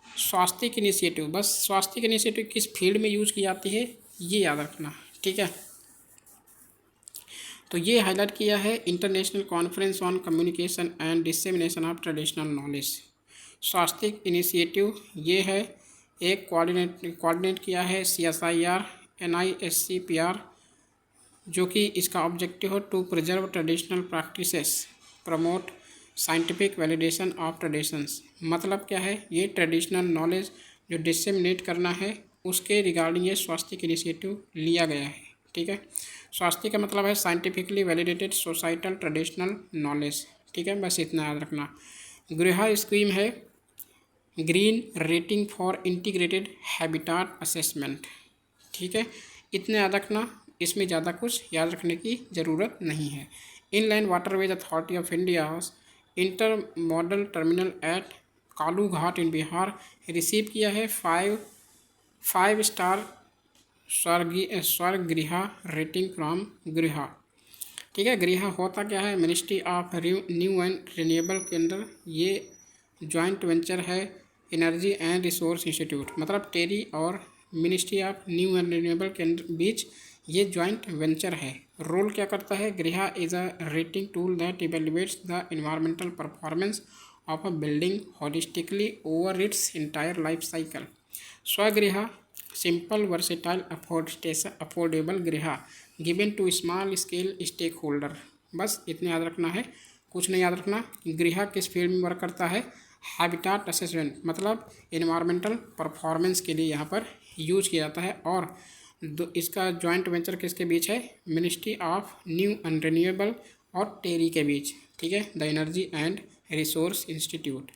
स्वास्थ्य इनिशिएटिव, बस स्वास्थ्य इनिशिएटिव किस फील्ड में यूज़ की जाती है ये याद रखना, ठीक है। तो ये हाईलाइट किया है international conference on communication and dissemination of traditional knowledge. स्वास्थ्य इनिशिएटिव ये है एक कोऑर्डिनेट किया है CSIR NISCPR, जो कि इसका ऑब्जेक्टिव है to preserve traditional practices promote scientific validation of traditions. मतलब क्या है, ये ट्रेडिशनल नॉलेज जो डिसेमिनेट करना है उसके रिगार्डिंग ये स्वास्थ्य इनिशिएटिव लिया गया है, ठीक है। स्वास्थ्य का मतलब है scientifically validated societal traditional knowledge, ठीक है, बस इतना याद रखना। गृह स्कीम है green rating for integrated habitat assessment, ठीक है, इतना याद रखना, इसमें ज़्यादा कुछ याद रखने की ज़रूरत नहीं है। Inland waterways authority of India intermodal terminal at Kalu Ghat in Bihar receive किया है 5 स्टार स्वगृह रेटिंग फ्रॉम गृह। ठीक है, गृह होता क्या है, ministry of new and renewable के अंदर ये जॉइंट वेंचर है एनर्जी एंड रिसोर्स इंस्टीट्यूट, मतलब टेरी और ministry of new and renewable के बीच ये जॉइंट वेंचर है। रोल क्या करता है, गृह is a rating tool that evaluates the environmental performance of a building holistically over it's entire life cycle. स्वगृह simple versatile affordable गृह given to small scale stake holder. बस इतने याद रखना है, कुछ नहीं याद रखना। गृह किस फील्ड में वर्क करता है, हैबिटाट असेसमेंट, मतलब इन्वायरमेंटल परफॉर्मेंस के लिए यहाँ पर यूज किया जाता है। और इसका जॉइंट वेंचर किसके बीच है, ministry of new and renewable और टेरी के बीच। ठीक है, the energy and resource institute.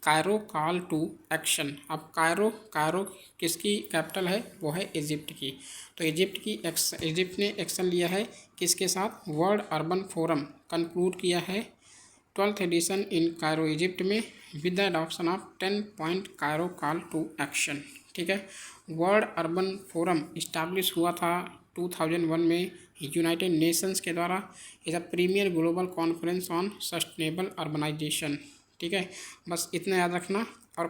Cairo call to action. अब कायरो किसकी कैपिटल है, वो है इजिप्ट की। तो इजिप्ट ने एक्शन लिया है किसके साथ, वर्ल्ड अर्बन फोरम कंक्लूड किया है 12th edition in Cairo Egypt में with the adoption of 10 point Cairo call to action. ठीक है, वर्ल्ड अर्बन फोरम इस्टेब्लिश हुआ था 2001 में यूनाइटेड नेशंस के द्वारा। Is a premier global conference on sustainable urbanisation. ठीक है, बस इतना याद रखना। और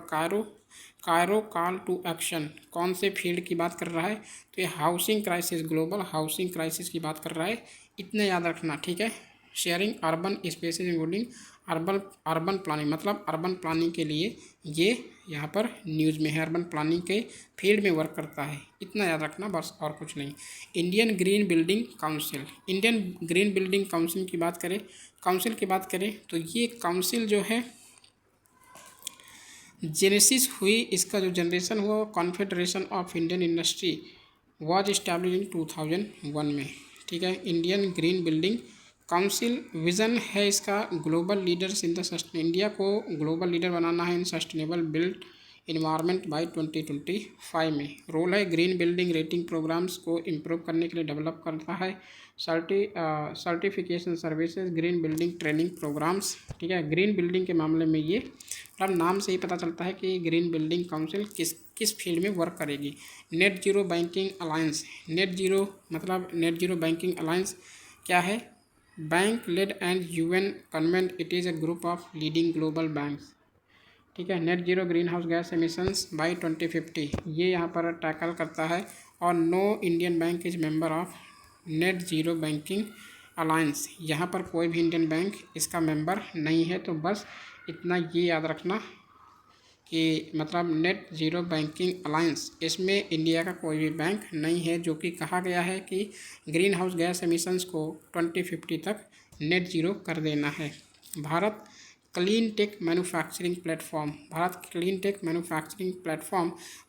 कायरो कॉल टू एक्शन कौन से फील्ड की बात कर रहा है, तो ये housing crisis, global housing crisis की बात कर रहा है, इतना याद रखना। ठीक है, sharing urban spaces including urban planning, मतलब अर्बन प्लानिंग के लिए ये यहाँ पर न्यूज़ में है, अर्बन प्लानिंग के फील्ड में वर्क करता है, इतना याद रखना बस, और कुछ नहीं। Indian green building council, Indian green building council की बात करें तो ये काउंसिल जो है जेनेसिस हुई, इसका जो जनरेशन हुआ confederation of Indian industry was establish in 2001 में। ठीक है, Indian green building council vision है इसका global leaders in the India को ग्लोबल लीडर बनाना है in sustainable build environment by 2025 में। रोल है ग्रीन बिल्डिंग रेटिंग प्रोग्राम्स को इम्प्रूव करने के लिए डेवलप करता है, certification services, green building training programmes. ठीक है, ग्रीन बिल्डिंग के मामले में ये मतलब नाम से ही पता चलता है कि ग्रीन बिल्डिंग काउंसिल किस फील्ड में वर्क करेगी। Net zero banking alliance, net zero banking alliance क्या है, bank led and UN convened, it is a group of leading global banks. ठीक है, net zero greenhouse gas emissions by 2050 ये यहाँ पर टैकल करता है। और no Indian bank is member of net zero banking alliance, यहाँ पर कोई भी इंडियन बैंक इसका मेंबर नहीं है। तो बस इतना ये याद रखना कि मतलब नेट ज़ीरो बैंकिंग अलायंस, इसमें इंडिया का कोई भी बैंक नहीं है, जो कि कहा गया है कि ग्रीन हाउस गैस एमिशंस को 2050 तक नेट ज़ीरो कर देना है। Bharat clean tech manufacturing platform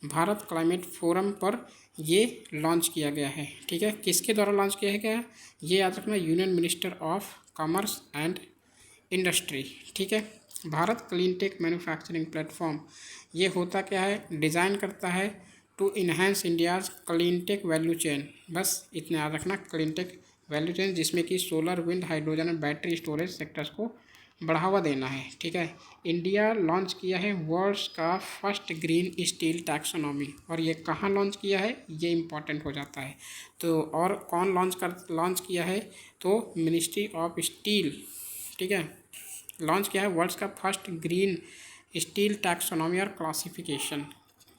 Bharat climate forum पर ये लॉन्च किया गया है। ठीक है, किसके द्वारा लॉन्च किया गया है, ये याद रखना, union minister of commerce and industry. ठीक है, Bharat clean tech manufacturing platform ये होता क्या है, डिज़ाइन करता है to enhance India's clean tech value chain. बस इतना याद रखना, क्लीन टेक वैल्यू चेन जिसमें कि सोलर, विंड, हाइड्रोजन और बैटरी स्टोरेज सेक्टर्स को बढ़ावा देना है। ठीक है, इंडिया लॉन्च किया है वर्ल्ड्स का फर्स्ट ग्रीन स्टील टैक्सोनॉमी, और ये कहाँ लॉन्च किया है, ये इम्पॉर्टेंट हो जाता है। तो और कौन लॉन्च किया है, तो मिनिस्ट्री ऑफ स्टील। ठीक है, लॉन्च किया है वर्ल्ड्स का फर्स्ट ग्रीन स्टील टैक्सोनॉमी और क्लासिफिकेशन।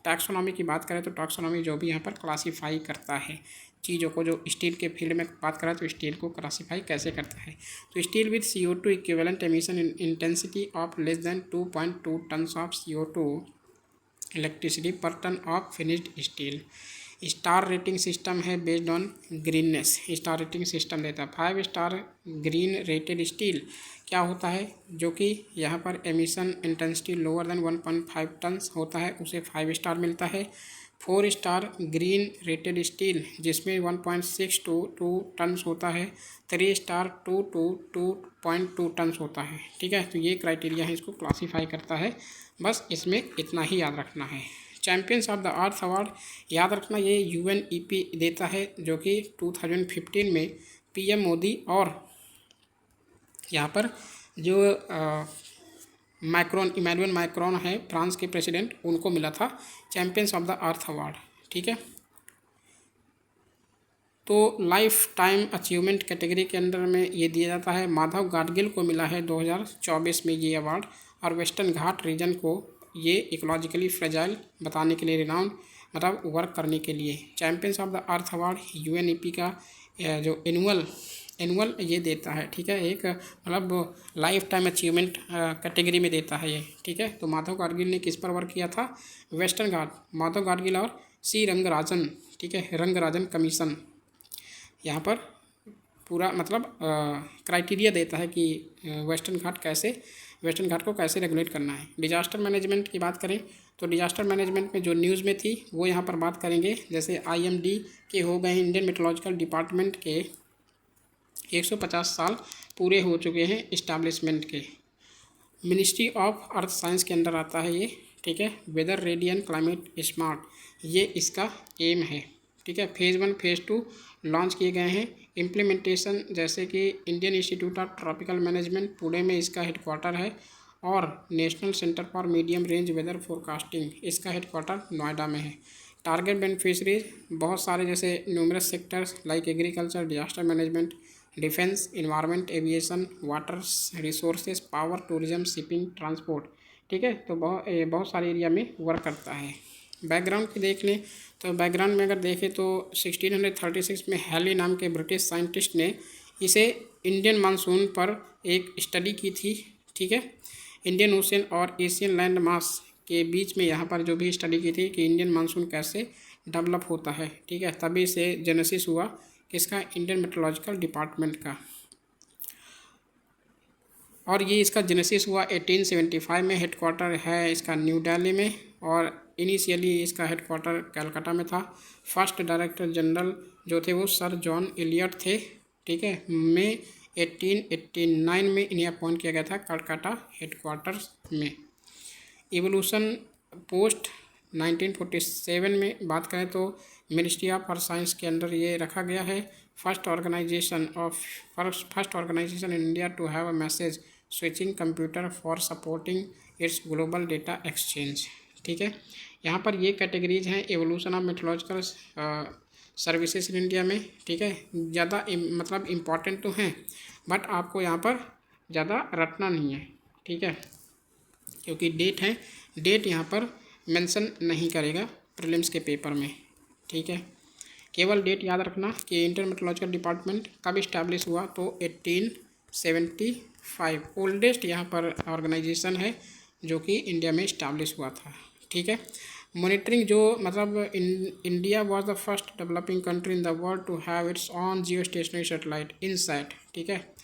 टैक्सोनॉमी की बात करें तो टैक्सोनॉमी जो भी यहाँ पर क्लासीफाई करता है चीज़ों को, जो स्टील के फील्ड में बात करें तो स्टील को क्लासीफाई कैसे करता है, तो steel with CO2 equivalent emission intensity of less than 2.2 tons of CO2 electricity per ton of finished steel. Star rating system है based on greenness, star rating system देता है। 5 स्टार ग्रीन रेटेड स्टील क्या होता है, जो कि यहाँ पर emission intensity lower than 1.5 tons होता है, उसे 5 स्टार मिलता है। 4 स्टार ग्रीन रेटेड स्टील जिसमें 1.6 to 2 टन्स होता है। 3 स्टार 2 to 2.2 टन्स होता है। ठीक है, तो ये क्राइटेरिया है, इसको क्लासीफाई करता है। बस इसमें इतना ही याद रखना है। Champions of the earth award याद रखना, ये UNEP देता है, जो कि 2015 में PM मोदी और यहाँ पर जो इमैनुअल मैक्रोन है फ्रांस के प्रेसिडेंट, उनको मिला था champions of the earth award. ठीक है, तो लाइफ टाइम अचीवमेंट कैटेगरी के अंदर में ये दिया जाता है। माधव गाडगिल को मिला है 2024 में ये अवार्ड। और वेस्टर्न घाट रीजन को ये इकोलॉजिकली फ्रेजाइल बताने के लिए रिनाउंड मतलब वर्क करने के लिए। Champions of the earth award UNEP का जो एनुअल ये देता है, ठीक है, एक मतलब लाइफ टाइम अचीवमेंट कैटेगरी में देता है ये, ठीक है। तो माधव गाडगिल ने किस पर वर्क किया था? वेस्टर्न घाट, माधव गाडगिल और सी रंगराजन, ठीक है, रंगराजन कमीशन यहाँ पर पूरा मतलब क्राइटेरिया देता है कि वेस्टर्न घाट को कैसे रेगुलेट करना है। डिजास्टर मैनेजमेंट की बात करें तो डिजास्टर मैनेजमेंट में जो न्यूज़ में थी वो यहाँ पर बात करेंगे। जैसे IMD के हो गए, इंडियन मेट्रोलॉजिकल डिपार्टमेंट के 150 साल पूरे हो चुके हैं इस्टेब्लिशमेंट के। मिनिस्ट्री ऑफ अर्थ साइंस के अंदर आता है ये, ठीक है। Weather ready and climate smart ये इसका एम है, ठीक है। फेज़ 1 फेज़ 2 लॉन्च किए गए हैं। इम्प्लीमेंटेशन जैसे कि Indian institute of tropical management Pune में इसका हेडक्वार्टर है, और national centre for medium range weather forecasting इसका हेडक्वार्टर नोएडा में है। टारगेट बेनिफिशरीज बहुत सारे, जैसे numerous sectors like agriculture, disaster management, defence, environment, aviation, water resources, power, tourism, shipping, transport, ठीक है। तो बहुत सारे एरिया में वर्क करता है। बैकग्राउंड की देख लें तो बैकग्राउंड में अगर देखें तो 1636 में हैली नाम के ब्रिटिश साइंटिस्ट ने इसे इंडियन मानसून पर एक स्टडी की थी, ठीक है। इंडियन ओशन और एशियन लैंड मास के बीच में यहाँ पर जो भी स्टडी की थी कि इंडियन मानसून कैसे डेवलप होता है, ठीक है। तभी से जेनेसिस हुआ किसका? इंडियन मेट्रोलॉजिकल डिपार्टमेंट का। और ये इसका जेनेसिस हुआ 1875 में। हेडक्वार्टर है इसका न्यू दिल्ली में, और इनिशियली इसका हेडक्वार्टर कलकत्ता में था। फर्स्ट डायरेक्टर जनरल जो थे वो सर जॉन एलियट थे, ठीक है। मई 1889 में इन्हें अपॉइंट किया गया था कलकत्ता हेडक्वार्टर्स में। इवोल्यूशन पोस्ट 1947 में बात करें तो मिनिस्ट्री ऑफ अर्थ साइंस के अंदर ये रखा गया है। First organisation in India to have a message switching computer for supporting its global data exchange, ठीक है। यहाँ पर ये कैटेगरीज हैं evolution of meteorological services in India में, ठीक है। ज़्यादा मतलब इम्पॉर्टेंट तो हैं, बट आपको यहाँ पर ज़्यादा रटना नहीं है, ठीक है, क्योंकि डेट यहाँ पर मेंशन नहीं करेगा प्रीलिम्स के पेपर में, ठीक है। केवल डेट याद रखना कि इंडियन मेट्रोलॉजिकल डिपार्टमेंट कब इस्टेब्लिश हुआ, तो 1875 ओल्डेस्ट यहाँ पर ऑर्गेनाइजेशन है जो कि इंडिया में इस्टेब्लिश हुआ था, ठीक है। मॉनिटरिंग जो मतलब India was the first developing country in the world to have its own geostationary satellite INSAT, ठीक है।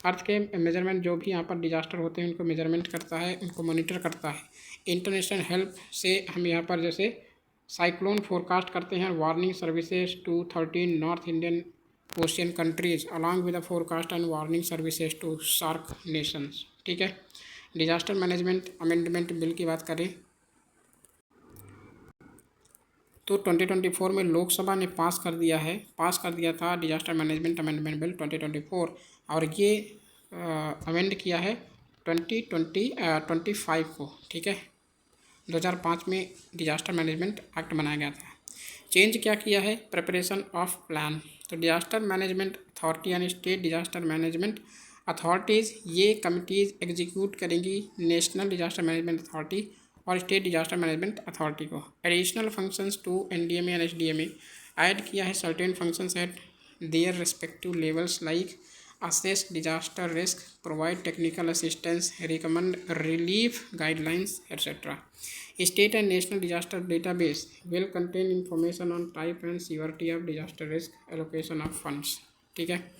अर्थ के मेजरमेंट जो भी यहाँ पर डिजास्टर होते हैं उनको मेजरमेंट करता है, उनको मॉनिटर करता है। इंटरनेशनल हेल्प से हम यहाँ पर जैसे साइक्लोन फोरकास्ट करते हैं, warning services to 13 north Indian ocean countries along with the forecast and warning services to SAARC nations, ठीक है। डिजास्टर मैनेजमेंट अमेंडमेंट बिल की बात करें तो 2024 में लोकसभा ने पास कर दिया था डिजास्टर मैनेजमेंट अमेंडमेंट बिल 2024, और ये अमेंड किया है 2025 को, ठीक है। 2005 में डिजास्टर मैनेजमेंट एक्ट बनाया गया था। चेंज क्या किया है? Preparation of plan. तो डिजास्टर मैनेजमेंट अथॉरिटी यानी स्टेट डिजास्टर मैनेजमेंट अथॉरिटीज़ ये कमिटीज़ एग्जीक्यूट करेंगी नेशनल डिजास्टर मैनेजमेंट अथॉरिटी और स्टेट डिजास्टर मैनेजमेंट अथॉरिटी को। Additional functions to NDMA and SDMA add किया है certain functions at their respective levels like assess disaster risk, provide technical assistance, recommend relief guidelines, etc. State and national disaster database will contain information on type and severity of disaster risk, allocation of funds, ठीक है।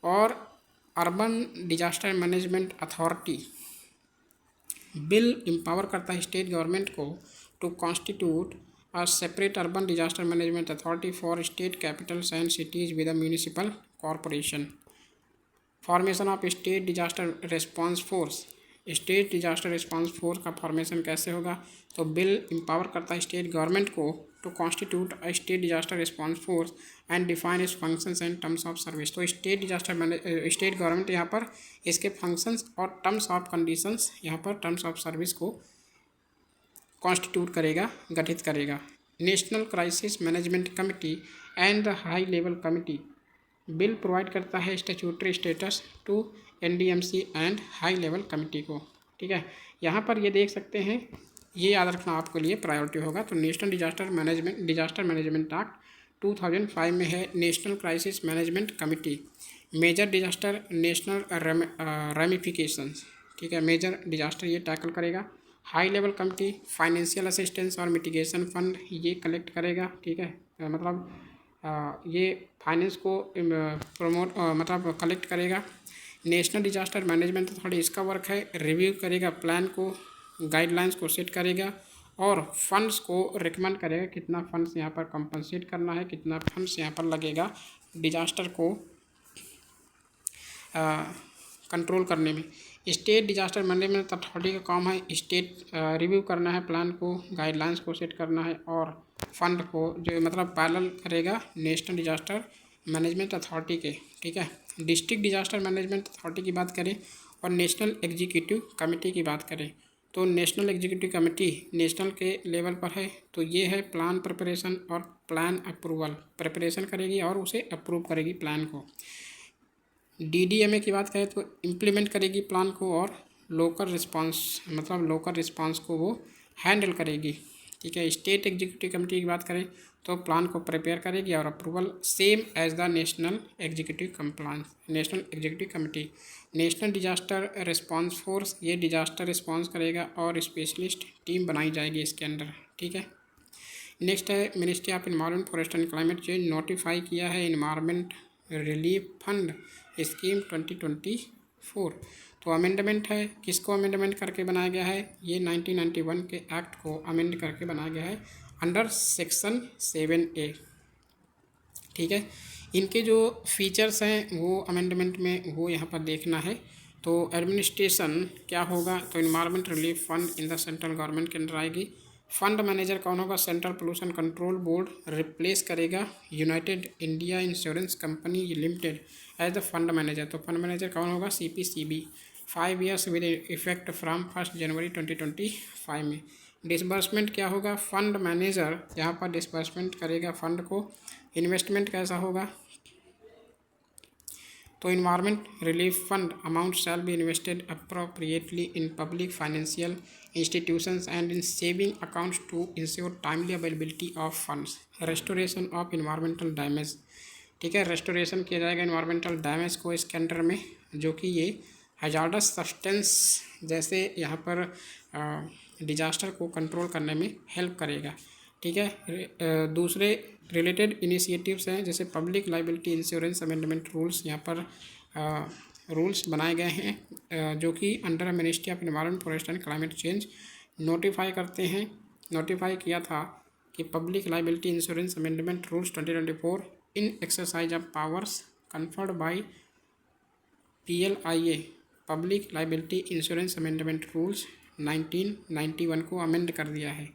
और urban disaster management authority bill empower करता है state government को to constitute a separate urban disaster management authority for state capitals and cities with a municipal corporation. Formation of state disaster response force. State disaster response force का formation कैसे होगा? तो bill empower करता है state government को to constitute a state disaster response force and define its functions and terms of service. तो state government यहाँ पर इसके फंक्शंस और टर्म्स ऑफ कंडीशंस यहाँ पर टर्म्स ऑफ सर्विस को कॉन्स्टिट्यूट करेगा, गठित करेगा। National crisis management committee and the high level committee. Bill provide करता है statutory status to NDMC and high level committee को। ठीक है, यहाँ पर ये देख सकते हैं, ये याद रखना आपके लिए प्रायोरिटी होगा। तो नेशनल डिजास्टर मैनेजमेंट एक्ट 2005 में है national crisis management committee. Major disaster national ramifications. ठीक है, मेजर डिजास्टर ये टैकल करेगा। High level committee financial assistance और मिटिगेशन फंड ये कलेक्ट करेगा। ठीक है, मतलब ये फाइनेंस को मतलब कलेक्ट करेगा। नेशनल डिजास्टर मैनेजमेंट अथॉरिटी इसका वर्क है रिव्यू करेगा, प्लान को, गाइडलाइंस को सेट करेगा और फंड्स को रिकमेंड करेगा कितना फंड्स यहाँ पर कंपनसेट करना है, कितना फंड्स यहाँ पर लगेगा डिजास्टर को कंट्रोल करने में। स्टेट डिजास्टर मैनेजमेंट अथॉरिटी का काम है स्टेट रिव्यू करना है, प्लान को, गाइडलाइंस को सेट करना है और फंड को जो मतलब पैरेलल करेगा नेशनल डिजास्टर मैनेजमेंट अथॉरिटी के। ठीक है, डिस्ट्रिक्ट डिजास्टर मैनेजमेंट अथॉरिटी की बात करें और नेशनल एग्जीक्यूटिव कमेटी की बात करें तो नेशनल एग्जीक्यूटिव कमेटी नेशनल के लेवल पर है। तो ये है प्लान प्रिपरेशन और प्लान अप्रूवल, प्रिपरेशन करेगी और उसे अप्रूव करेगी प्लान को। डीडीएमए की बात करें तो इम्प्लीमेंट करेगी प्लान को और लोकल रिस्पांस को वो हैंडल करेगी। ठीक है, स्टेट एग्जीक्यूटिव कमेटी की बात करें तो प्लान को प्रिपेयर करेगी और approval same as the national executive committee. National disaster response force ये डिजास्टर रिस्पांस करेगा और स्पेशलिस्ट टीम बनाई जाएगी इसके अंदर। ठीक है, नेक्स्ट है ministry of environment forest and climate change notify किया है एनवायरनमेंट रिलीफ फंड स्कीम 2024। तो अमेंडमेंट है, किसको अमेंडमेंट करके बनाया गया है, ये 1991 के एक्ट को अमेंड करके बनाया गया है अंडर सेक्शन 7A। ठीक है, इनके जो फीचर्स हैं वो अमेंडमेंट में वो यहाँ पर देखना है। तो एडमिनिस्ट्रेशन क्या होगा, तो environment relief fund in the central government के अंदर आएगी। फंड मैनेजर कौन होगा, central pollution control board replace करेगा united India insurance company limited as the fund manager. तो फंड मैनेजर कौन होगा, CPCB। 5 years with effect from 1 January 2025 में। डिसबर्समेंट क्या होगा, फंड मैनेजर यहाँ पर डिसबर्समेंट करेगा फंड को। इन्वेस्टमेंट कैसा होगा, तो environment relief fund amount shall be invested appropriately in public financial institutions and in saving accounts to ensure timely availability of funds. Restoration of environmental damage. ठीक है, restoration किया जाएगा इन्वायरमेंटल डैमेज को इसके अंडर में, जो कि ये हैजार्डस सब्सटेंस जैसे यहाँ पर डिजास्टर को कंट्रोल करने में हेल्प करेगा। ठीक है, दूसरे रिलेटेड इनिशिएटिव्स हैं जैसे public liability insurance amendment rules, यहाँ पर रूल्स बनाए गए हैं जो कि under ministry of environment forest and climate change notify करते हैं। नोटिफाई किया था कि public liability insurance amendment rules 2024 in exercise of powers conferred bye PLIA public liability insurance amendment rules 1991 को अमेंड कर दिया है।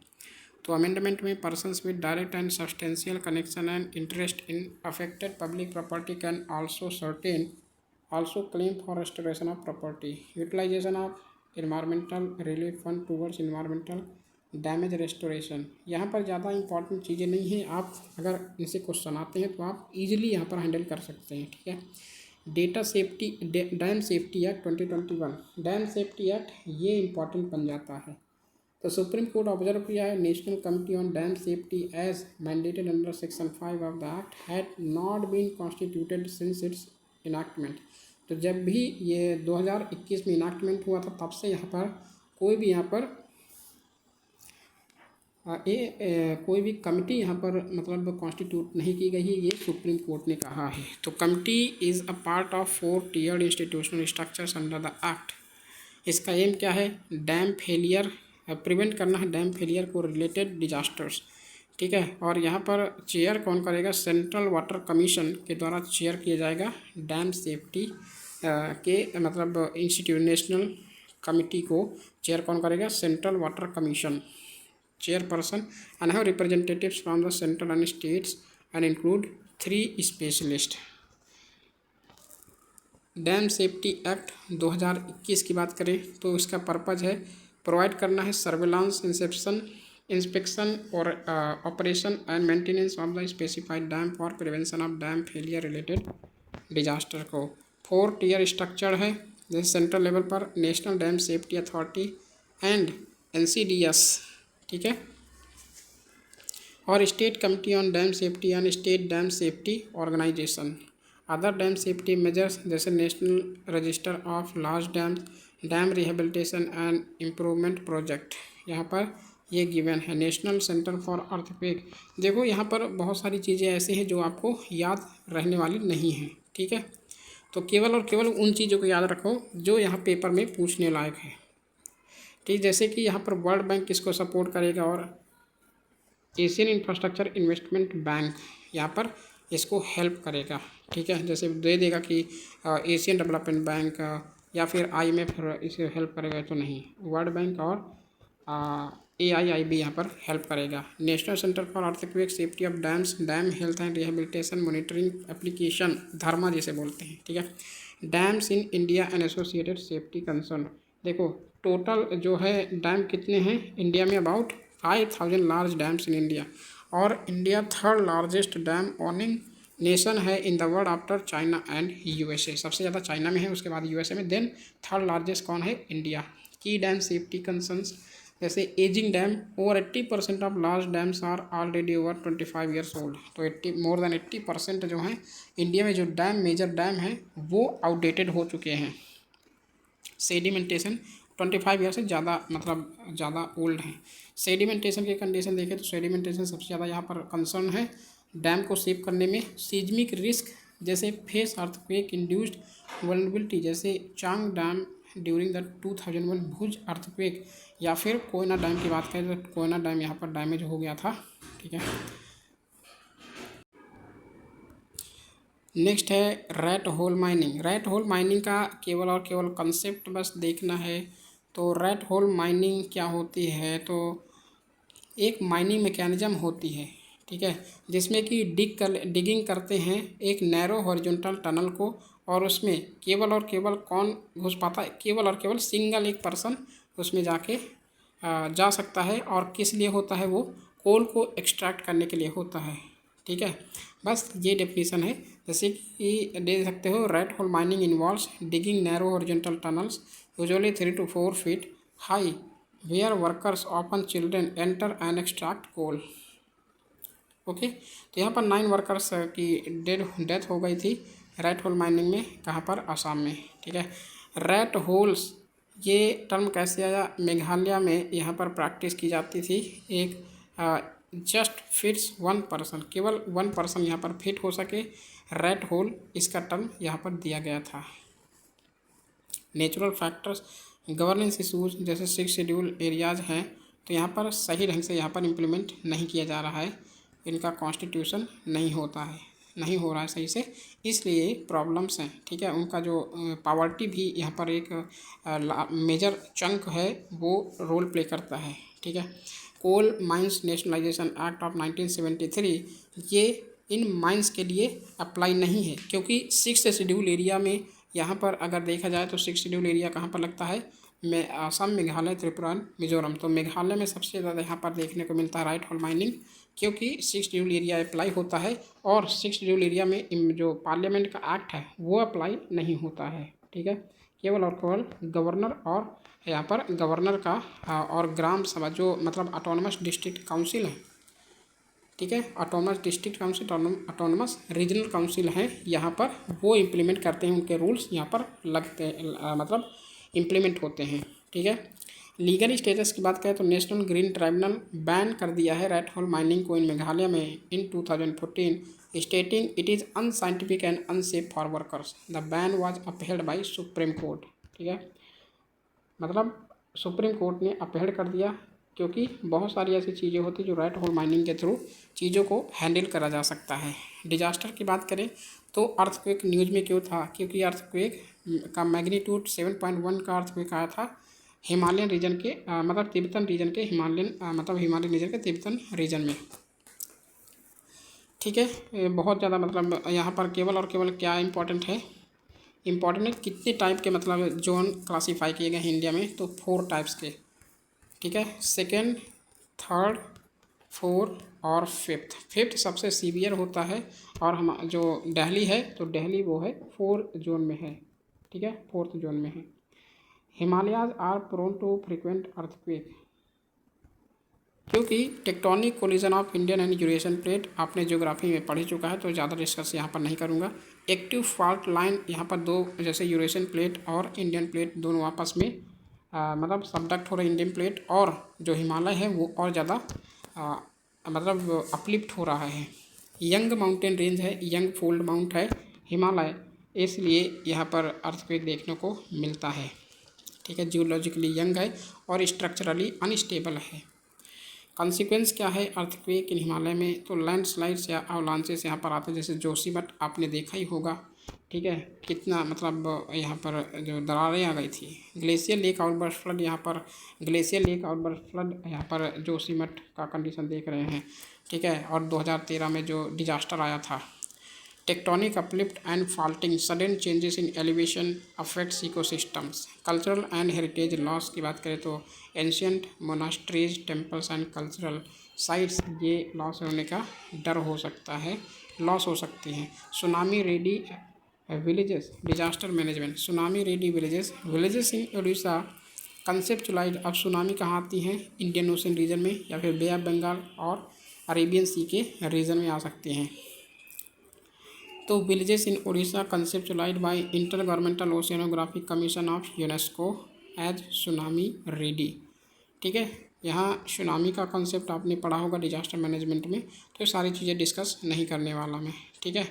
तो अमेंडमेंट में persons with direct and substantial connection and interest in affected public property can also claim for restoration of property, utilization of environmental relief fund towards environmental damage restoration. यहाँ पर ज़्यादा important चीज़ें नहीं हैं, आप अगर इनसे क्वेश्चन आते हैं तो आप इजीली यहाँ पर हैंडल कर सकते हैं। ठीक है, data safety dam safety act 2021, dam safety act ये इंपॉर्टेंट बन जाता है। तो सुप्रीम कोर्ट ऑब्जर्व किया है national committee on dam safety as mandated under section 5 of the act had not been constituted since its enactment. तो जब भी ये 2021 में इनैक्टमेंट हुआ था तब से यहाँ पर कोई भी कमिटी यहाँ पर मतलब कॉन्स्टिट्यूट नहीं की गई है, ये सुप्रीम कोर्ट ने कहा है। तो committee is a part of 4 tiered institutional structures under the act. इसका एम क्या है, डैम फेलियर प्रिवेंट करना है, डैम फेलियर को रिलेटेड डिजास्टर्स। ठीक है, और यहाँ पर चेयर कौन करेगा, सेंट्रल वाटर कमीशन के द्वारा चेयर किया जाएगा डैम सेफ्टी के मतलब इंस्टीट्यूशनल कमिटी को चेयर कौन करेगा, central water commission chairperson and have representatives from the central and states and include 3 specialists। Dam safety act 2021 की बात करें तो इसका पर्पज़ है प्रोवाइड करना है surveillance Inception inspection or operation and maintenance of the specified dam for prevention of dam failure related disaster को 4 tier structure है, जैसे सेंट्रल लेवल पर national dam safety authority and NCDS, ठीक है, और state committee on dam safety and state dam safety organisation. Other dam safety measures जैसे national register of large dam, dam rehabilitation and improvement project, यहाँ पर ये given है। National centre for earthquake, देखो यहाँ पर बहुत सारी चीज़ें ऐसी हैं जो आपको याद रहने वाली नहीं हैं, ठीक है, तो केवल और केवल उन चीज़ों को याद रखो जो यहाँ पेपर में पूछने लायक है, ठीक। जैसे कि यहाँ पर वर्ल्ड बैंक किसको सपोर्ट करेगा और एशियन इंफ्रास्ट्रक्चर इन्वेस्टमेंट बैंक यहाँ पर इसको हेल्प करेगा, ठीक है, जैसे दे देगा कि एशियन डेवलपमेंट बैंक या फिर IMF इसे हेल्प करेगा, तो नहीं, वर्ल्ड बैंक और AIIB यहाँ पर हेल्प करेगा। National centre for earthquake safety of dams, dam health and rehabilitation monitoring application, DHARMA जिसे बोलते हैं, ठीक है। Dams in India and associated safety concern, देखो टोटल जो है डैम कितने हैं इंडिया में, about 5000 large dams in India, और India third largest dam owning nation है in the world after China and USA, सबसे ज़्यादा चाइना में है, उसके बाद USA में, देन थर्ड लार्जेस्ट कौन है, इंडिया। की डैम सेफ्टी कंसर्न्स जैसे aging dam, over 80% of large dams are already over 25 years old, तो 80 मोर देन 80% जो हैं इंडिया में जो डैम मेजर डैम हैं वो आउटडेटेड हो चुके हैं। सेडिमेंटेशन 25 ईयर से ज़्यादा मतलब ज़्यादा ओल्ड हैं। सेडिमेंटेशन की कंडीशन देखें तो सेडिमेंटेशन सबसे ज़्यादा यहाँ पर कंसर्न है डैम को सेव करने में। सीजमिक रिस्क जैसे फेस अर्थक्वेक इंड्यूस्ड वल्नरेबिलिटी, जैसे Chang dam during the 2001 Bhuj earthquake, या फिर कोयना डैम की बात करें तो कोयना डैम यहाँ पर डैमेज हो गया था, ठीक है। नेक्स्ट है rat hole mining. Rat hole mining का केवल और केवल कंसेप्ट बस देखना है। तो रैट होल माइनिंग क्या होती है, तो एक माइनिंग मैकेनिज्म होती है, ठीक है, जिसमें कि डिगिंग करते हैं एक नैरो हॉरिजॉन्टल टनल को, और उसमें केवल और केवल कौन घुस पाता है, केवल और केवल सिंगल एक पर्सन उसमें जाके जा सकता है, और किस लिए होता है, वो कोल को एक्सट्रैक्ट करने के लिए होता है, ठीक है। बस ये डेफिनेशन है। जैसे कि देख सकते हो, rat hole mining involves digging narrow horizontal tunnels usually 3 to 4 feet high where workers often children enter and extract coal. Okay, तो यहाँ पर 9 वर्कर्स की डेथ हो गई थी रैट होल माइनिंग में, कहाँ पर, असम में, ठीक है। रैट होल्स ये टर्म कैसे आया, मेघालय में यहाँ पर प्रैक्टिस की जाती थी। एक जस्ट फिट्स 1 पर्सन, केवल 1 पर्सन यहाँ पर फिट हो सके, रैट होल इसका टर्म यहाँ पर दिया गया था। नेचुरल फैक्टर्स गवर्नेंस इशूज जैसे 6 शेड्यूल एरियाज़ हैं, तो यहाँ पर सही ढंग से यहाँ पर इम्प्लीमेंट नहीं किया जा रहा है, इनका कॉन्स्टिट्यूशन नहीं हो रहा है सही से, इसलिए प्रॉब्लम्स हैं, ठीक है। उनका जो पावर्टी भी यहाँ पर एक मेजर चंक है वो रोल प्ले करता है, ठीक है। Coal mines nationalisation act of 1973 ये इन माइंस के लिए अप्लाई नहीं है, क्योंकि 6 शेड्यूल एरिया में यहाँ पर अगर देखा जाए तो 6 शेड्यूल एरिया कहाँ पर लगता है, असम, मेघालय, त्रिपुरा, मिजोरम। तो मेघालय में सबसे ज़्यादा यहाँ पर देखने को मिलता है राइट होल माइनिंग, क्योंकि 6 शेड्यूल एरिया अप्लाई होता है, और 6 शेड्यूल एरिया में जो पार्लियामेंट का एक्ट है वो अप्लाई नहीं होता है, ठीक है। केवल और केवल गवर्नर और यहाँ पर गवर्नर का और ग्राम सभा जो मतलब ऑटोनमस डिस्ट्रिक्ट काउंसिल है, ठीक है, autonomous district council, autonomous regional council हैं, यहाँ पर वो इम्प्लीमेंट करते हैं, उनके रूल्स यहाँ पर लगते मतलब इम्प्लीमेंट होते हैं, ठीक है। लीगल स्टेटस की बात करें तो नेशनल ग्रीन ट्राइब्यूनल बैन कर दिया है रैट होल माइनिंग को इन मेघालय में in 2014, stating it is unscientific and unsafe for workers. The ban was upheld by supreme court, ठीक है, मतलब सुप्रीम कोर्ट ने अपहेल्ड कर दिया, क्योंकि बहुत सारी ऐसी चीज़ें होती जो रैट होल माइनिंग के थ्रू चीज़ों को हैंडल करा जा सकता है। डिजास्टर की बात करें तो अर्थक्वेक न्यूज़ में क्यों था, क्योंकि अर्थक्वेक का मैग्नीट्यूड 7.1 का अर्थक्वेक आया था हिमालयन रीजन के मतलब तिब्बतन रीजन के हिमालयन रीजन के तिब्बतन रीजन में, ठीक है। बहुत ज़्यादा मतलब यहाँ पर केवल और केवल क्या इंपॉर्टेंट है, कितने टाइप के मतलब जोन क्लासीफाई किए गए हैं इंडिया में, तो 4 टाइप्स के, ठीक है। सेकेंड, थर्ड, फोर्थ और फिफ्थ। फिफ्थ सबसे सीवियर होता है, और हम जो दिल्ली है तो दिल्ली वो है 4 जोन में है, ठीक है, 4th जोन में है। Himalayas are prone to frequent earthquake, क्योंकि tectonic collision of Indian and Eurasian plate आपने ज्योग्राफी में पढ़ ही चुका है, तो ज़्यादा डिस्कस यहाँ पर नहीं करूँगा। एक्टिव फॉल्ट लाइन, यहाँ पर दो, जैसे यूरेशियन प्लेट और इंडियन प्लेट दोनों आपस में मतलब सबडक्ट हो रहे इंडियन प्लेट, और जो हिमालय है वो और ज़्यादा मतलब अपलिफ्ट हो रहा है। यंग माउंटेन रेंज है, यंग फोल्ड माउंट है हिमालय, इसलिए यहाँ पर अर्थक्वेक देखने को मिलता है, ठीक है। जियोलॉजिकली यंग है और स्ट्रक्चरली अनस्टेबल है। कॉन्सिक्वेंस क्या है अर्थक्वेक इन हिमालय में, तो लैंडस्लाइड्स या अवलांचेस यहाँ पर आते हैं, जैसे जोशीमठ आपने देखा ही होगा, ठीक है, कितना मतलब यहाँ पर जो दरारें आ गई थी। ग्लेशियर लेक आउटबर्स्ट फ्लड, यहाँ पर ग्लेशियर लेक आउटबर्स्ट फ्लड, यहाँ पर जोशीमठ का कंडीशन देख रहे हैं, ठीक है। और 2013 में जो डिजास्टर आया था। Tectonic uplift and faulting, sudden changes in elevation affects ecosystems. Cultural and heritage loss की बात करें तो ancient monasteries, temples and cultural sites, ये लॉस होने का डर हो सकता है, लॉस हो सकती हैं। Tsunami ready villages, disaster management. Tsunami ready villages in Orissa conceptualise. अब सुनामी कहाँ आती हैं, इंडियन ओशन रीजन में, या फिर बे ऑफ बंगाल और अरेबियन सी के रीजन में आ सकती हैं। तो villages in Orissa conceptualised by intergovernmental oceanographic commission of UNESCO as tsunami ready, ठीक है। यहाँ सुनामी का कॉन्सेप्ट आपने पढ़ा होगा डिजास्टर मैनेजमेंट में, तो ये सारी चीज़ें डिस्कस नहीं करने वाला मैं, ठीक है।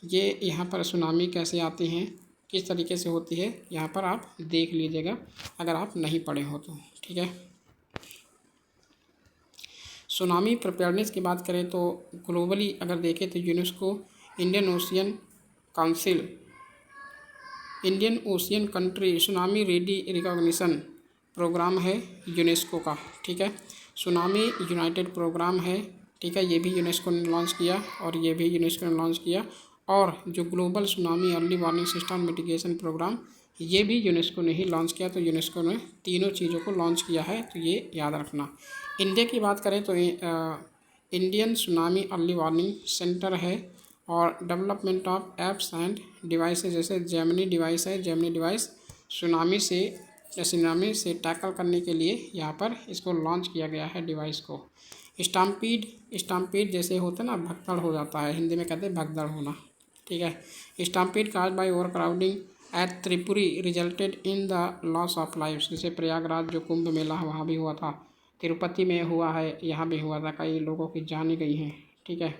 ये यहाँ पर सुनामी कैसे आती हैं, किस तरीके से होती है, यहाँ पर आप देख लीजिएगा अगर आप नहीं पढ़े हो तो, ठीक है। सुनामी प्रिपेयर्डनेस की बात करें तो ग्लोबली अगर देखें तो UNESCO, Indian ocean council, Indian ocean country tsunami ready recognition programme है यूनेस्को का, ठीक है। सुनामी यूनाइटेड प्रोग्राम है, ठीक है, ये भी यूनेस्को ने लॉन्च किया, और ये भी यूनेस्को ने लॉन्च किया। और जो global tsunami early warning system mitigation programme, ये भी यूनेस्को ने ही लॉन्च किया। तो यूनेस्को ने तीनों चीज़ों को लॉन्च किया है, तो ये याद रखना। इंडिया की बात करें तो Indian tsunami early warning centre है, और development of apps end devices, जैसे जेमिनी डिवाइस है, जेमिनी डिवाइस सुनामी से टैकल करने के लिए यहाँ पर इसको लॉन्च किया गया है डिवाइस को। स्टाम्पीड जैसे होता है ना, भगदड़ हो जाता है, हिंदी में कहते हैं भगदड़ होना, ठीक है। Stampede cause by overcrowding at Tripuri resulted in the loss of life, जैसे प्रयागराज जो कुंभ मेला वहाँ भी हुआ था, तिरुपति में हुआ है, यहाँ भी हुआ था, कई लोगों की जानें गई हैं, ठीक है।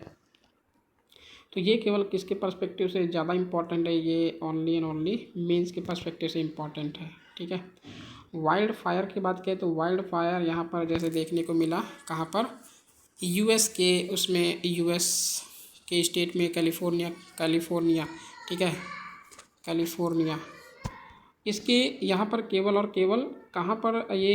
तो ये केवल किसके पर्सपेक्टिव से ज़्यादा इम्पॉर्टेंट है, ये ओनली एंड ओनली मीन्स के पर्सपेक्टिव से इम्पॉर्टेंट है, ठीक है। वाइल्ड फायर की बात करें तो वाइल्ड फायर यहाँ पर जैसे देखने को मिला, कहाँ पर, यूएस के, उसमें यूएस के स्टेट में कैलिफोर्निया, ठीक है, कैलिफोर्निया। इसके यहाँ पर केवल और केवल कहाँ पर ये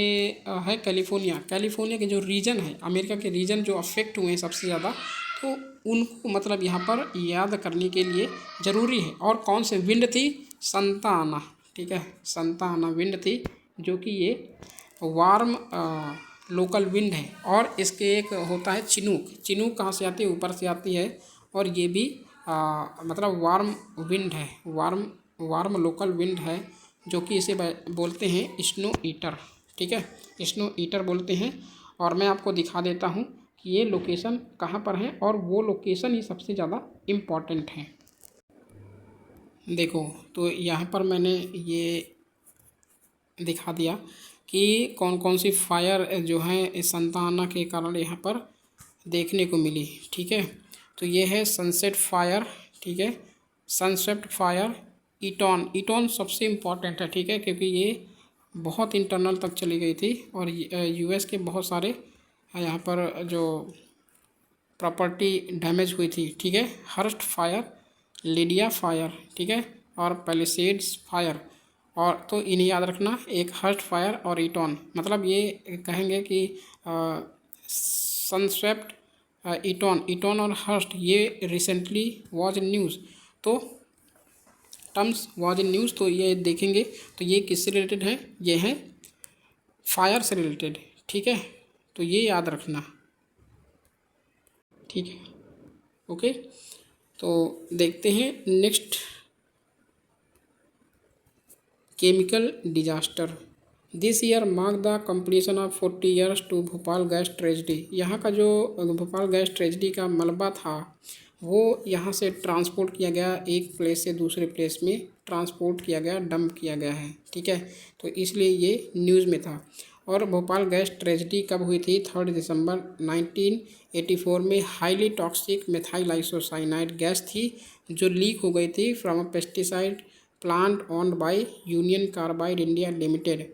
है, कैलिफोर्निया के जो रीजन है, अमेरिका के रीजन जो अफेक्ट हुए हैं सबसे ज़्यादा, तो उनको मतलब यहाँ पर याद करने के लिए ज़रूरी है। और कौन से विंड थी, संता आना, ठीक है, संता आना विंड थी, जो कि ये वार्म लोकल विंड है। और इसके एक होता है चिनूक कहाँ से आती है, ऊपर से आती है, और ये भी मतलब वार्म विंड है, वार्म लोकल विंड है, जो कि इसे बोलते हैं स्नो ईटर, ठीक है, स्नो ईटर बोलते हैं। और मैं आपको दिखा देता हूँ कि ये लोकेशन कहाँ पर है, और वो लोकेशन ही सबसे ज़्यादा इम्पॉर्टेंट है। देखो, तो यहाँ पर मैंने ये दिखा दिया कि कौन कौन सी फायर जो है इस संता आना के कारण यहाँ पर देखने को मिली, ठीक है। तो ये है सनसेट फायर, ठीक है, सनसेट फायर। ईटॉन सबसे इम्पॉर्टेंट है, ठीक है, क्योंकि ये बहुत इंटरनल तक चली गई थी, और यूएस के बहुत सारे यहाँ पर जो प्रॉपर्टी डैमेज हुई थी, ठीक है। हर्स्ट फायर, लिडिया फायर, ठीक है, और पैलिसेड्स फायर। और तो इन्हें याद रखना, एक हर्स्ट फायर और ईटॉन, मतलब ये कहेंगे कि सनस्वेप्ट, ईटॉन और हर्स्ट, ये रिसेंटली वॉज इन न्यूज़, तो टर्म्स वॉज इन न्यूज़, तो ये देखेंगे। तो ये किससे रिलेटेड है, ये है फायर से रिलेटेड, ठीक है, तो ये याद रखना, ठीक है। ओके, तो देखते हैं next, chemical disaster. This year mark the completion of 40 years to Bhopal gas tragedy. यहाँ का जो भोपाल गैस ट्रेजिडी का मलबा था वो यहाँ से ट्रांसपोर्ट किया गया, एक प्लेस से दूसरे प्लेस में ट्रांसपोर्ट किया गया, डंप किया गया है, ठीक है। तो इसलिए ये न्यूज़ में था। और भोपाल गैस ट्रेजिडी कब हुई थी? 3 दिसंबर 1984 में। Highly toxic methyl isocyanide gas थी जो लीक हो गई थी from a pesticide plant owned by union carbide India limited,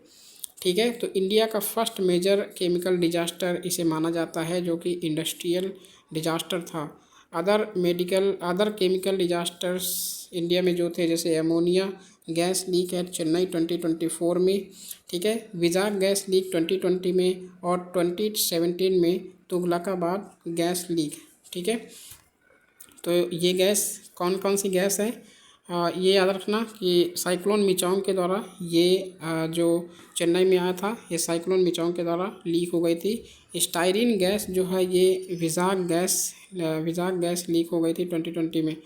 ठीक है। तो इंडिया का फर्स्ट मेजर केमिकल डिजास्टर इसे माना जाता है, जो कि इंडस्ट्रियल डिजास्टर था। अदर केमिकल डिजास्टर्स इंडिया में जो थे, जैसे ammonia gas leak at Chennai 2024 में, ठीक है, विजाग गैस लीक 2020 में, और 2017 में तुगलकाबाद गैस लीक, ठीक है। तो ये गैस कौन कौन सी गैस है? ये याद रखना कि साइक्लोन मिचांग के द्वारा ये जो चेन्नई में आया था, ये साइक्लोन मिचांग के द्वारा लीक हो गई थी। स्टाइरिन गैस जो है ये विजाग गैस लीक हो गई थी 2020 में,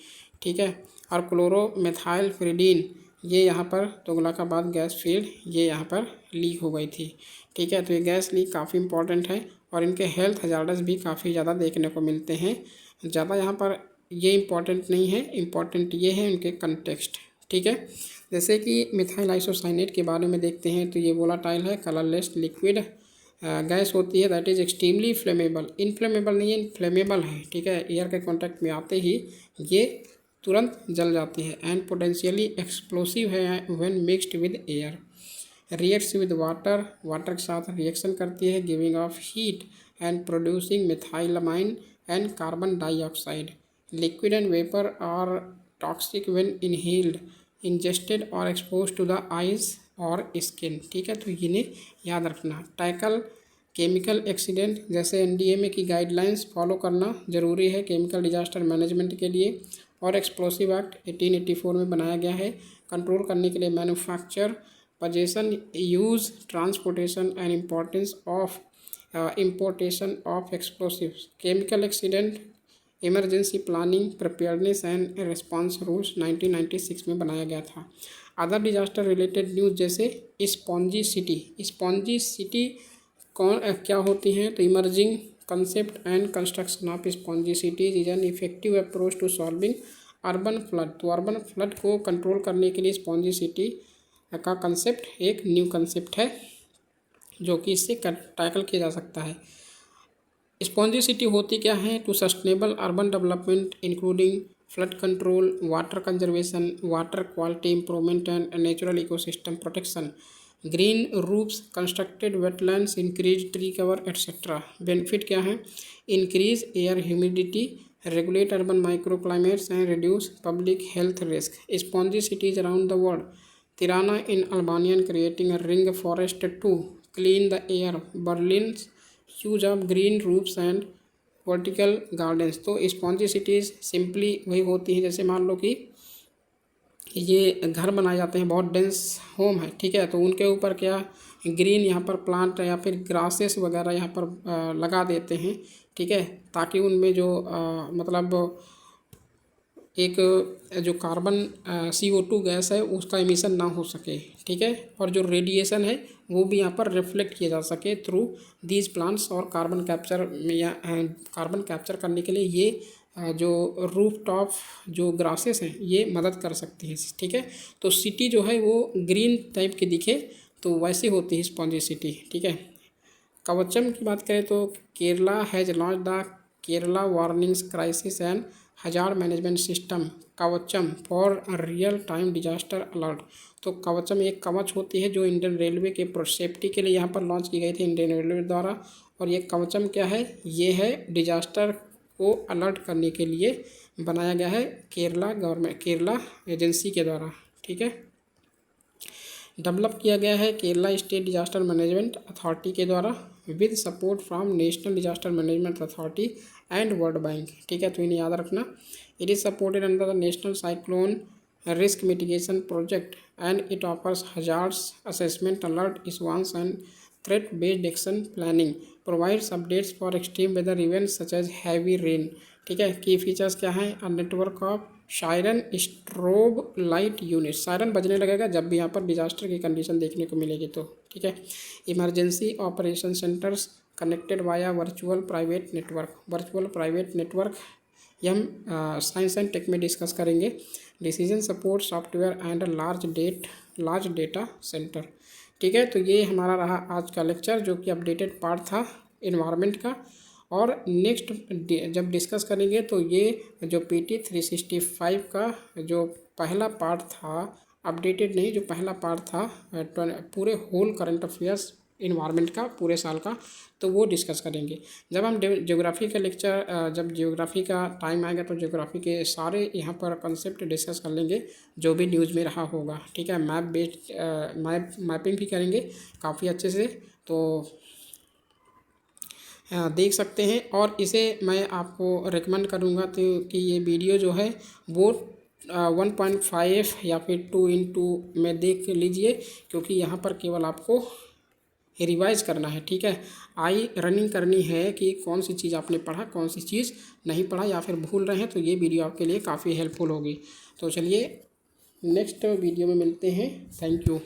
ठीक है। और क्लोरोमेथाइलफ्रिडीन ये यहाँ पर तुगलकाबाद गैस फील्ड ये यहाँ पर लीक हो गई थी, ठीक है। तो ये गैस लीक काफ़ी इंपॉर्टेंट है और इनके हेल्थ हजार्डस भी काफ़ी ज़्यादा देखने को मिलते हैं। ज़्यादा यहाँ पर ये इम्पॉर्टेंट नहीं है, इम्पॉर्टेंट ये है उनके कंटेक्स्ट, ठीक है। जैसे कि मिथाइल आइसोसाइनेट के बारे में देखते हैं, तो ये वोलाटाइल है, कलरलेस लिक्विड गैस होती है, that is extremely flammable. Inflammable नहीं है, फ्लेमेबल है, ठीक है। एयर के कांटेक्ट में आते ही ये तुरंत जल जाती है। एंड पोटेंशियली एक्सप्लोसिव है when mixed with air. Reacts with water के साथ रिएक्शन करती है, giving off heat and producing methylamine and carbon dioxide. Liquid and vapour are toxic when inhaled, ingested और एक्सपोज टू द आइज और skin, ठीक है। तो इन्हें याद रखना। टैकल केमिकल एक्सीडेंट, जैसे एनडीएमए की गाइडलाइंस फॉलो करना ज़रूरी है केमिकल डिजास्टर मैनेजमेंट के लिए। और एक्सप्लोसिव एक्ट 1884 में बनाया गया है कंट्रोल करने के लिए manufacture, possession, use, transportation and importance of importation of explosives. Chemical accident emergency planning preparedness and response rules 1996 में बनाया गया था। अदर डिजास्टर रिलेटेड न्यूज़, जैसे स्पॉन्जी सिटी कौन क्या होती हैं? तो emerging concept and construction of spongy cities is an effective approach to solving urban flood. तो अर्बन फ्लड को कंट्रोल करने के लिए स्पॉन्जी सिटी का कंसेप्ट एक न्यू कंसेप्ट है जो कि इससे टैकल किया जा सकता है। स्पॉन्जी सिटी होती क्या है? To sustainable urban development including flood control, water conservation, water quality improvement and natural ecosystem protection, green roofs, constructed wetlands, increase tree cover etcetera. Benefit क्या है? Increase air humidity, regulate urban micro climates and reduce public health risk. Spongy cities around the world, Tirana in Albania creating a ring forest to clean the air, Berlin's use of green roofs and vertical gardens। तो spongy cities simply वही होती हैं, जैसे मान लो कि ये घर बनाए जाते हैं, बहुत डेंस होम है, ठीक है, तो उनके ऊपर क्या ग्रीन यहाँ पर प्लांट या फिर ग्रासेस वगैरह यहाँ पर लगा देते हैं, ठीक है, ताकि उनमें जो मतलब एक जो कार्बन CO2 गैस है उसका एमिशन ना हो सके, ठीक है, और जो रेडिएशन है वो भी यहाँ पर रिफ्लेक्ट किया जा सके थ्रू दीज प्लांट्स। और कार्बन कैप्चर करने के लिए ये जो रूफ टॉप जो ग्रासेस हैं ये मदद कर सकती हैं, ठीक है। तो सिटी जो है वो ग्रीन टाइप की दिखे तो वैसे होती है स्पॉन्जी सिटी, ठीक है। कवचम की बात करें तो Kerala has launch the Kerala warnings crisis and hazard management system Kavacham for real time disaster alert. तो कवचम एक कवच होती है जो इंडियन रेलवे के सेफ्टी के लिए यहाँ पर लॉन्च की गई थी इंडियन रेलवे द्वारा। और ये कवचम क्या है? ये है डिजास्टर को अलर्ट करने के लिए बनाया गया है केरला एजेंसी के द्वारा, ठीक है। डेवलप किया गया है Kerala state disaster management authority के द्वारा with support from national disaster management authority and world bank, ठीक है। तो इन्हें याद रखना। It is supported under the national cyclone risk mitigation project and it offers hazards assessment alert issuance and threat based action planning. Provides updates for extreme weather events such as heavy rain. ठीक है, key features क्या हैं? A network of siren strobe light unit, siren बजने लगेगा जब भी यहाँ पर डिजास्टर की कंडीशन देखने को मिलेगी तो। ठीक है, emergency operation centres connected via virtual private network, virtual private network ये हम साइंस एंड टेक में डिस्कस करेंगे। Decision support software and large data centre. ठीक है, तो ये हमारा रहा आज का लेक्चर जो कि अपडेटेड पार्ट था इन्वायरमेंट का। और नेक्स्ट जब डिस्कस करेंगे तो ये जो PT 365 का जो पहला पार्ट था, अपडेटेड नहीं, जो पहला पार्ट था पूरे होल करंट अफेयर्स इन्वायरमेंट का पूरे साल का, तो वो डिस्कस करेंगे। जब हम ज्योग्राफी का लेक्चर जब ज्योग्राफी का टाइम आएगा तो ज्योग्राफी के सारे यहाँ पर कंसेप्ट डिस्कस कर लेंगे जो भी न्यूज़ में रहा होगा। ठीक है, मैप बेस्ड मैपिंग भी करेंगे काफ़ी अच्छे से, तो देख सकते हैं। और इसे मैं आपको रिकमेंड करूँगा तो कि ये वीडियो जो है वो 1.5 या फिर 2:2 में देख लीजिए, क्योंकि यहाँ पर केवल आपको रिवाइज करना है। ठीक है, आई रनिंग करनी है कि कौन सी चीज़ आपने पढ़ा, कौन सी चीज़ नहीं पढ़ा या फिर भूल रहे हैं, तो ये वीडियो आपके लिए काफ़ी हेल्पफुल होगी। तो चलिए नेक्स्ट वीडियो में मिलते हैं। Thank you.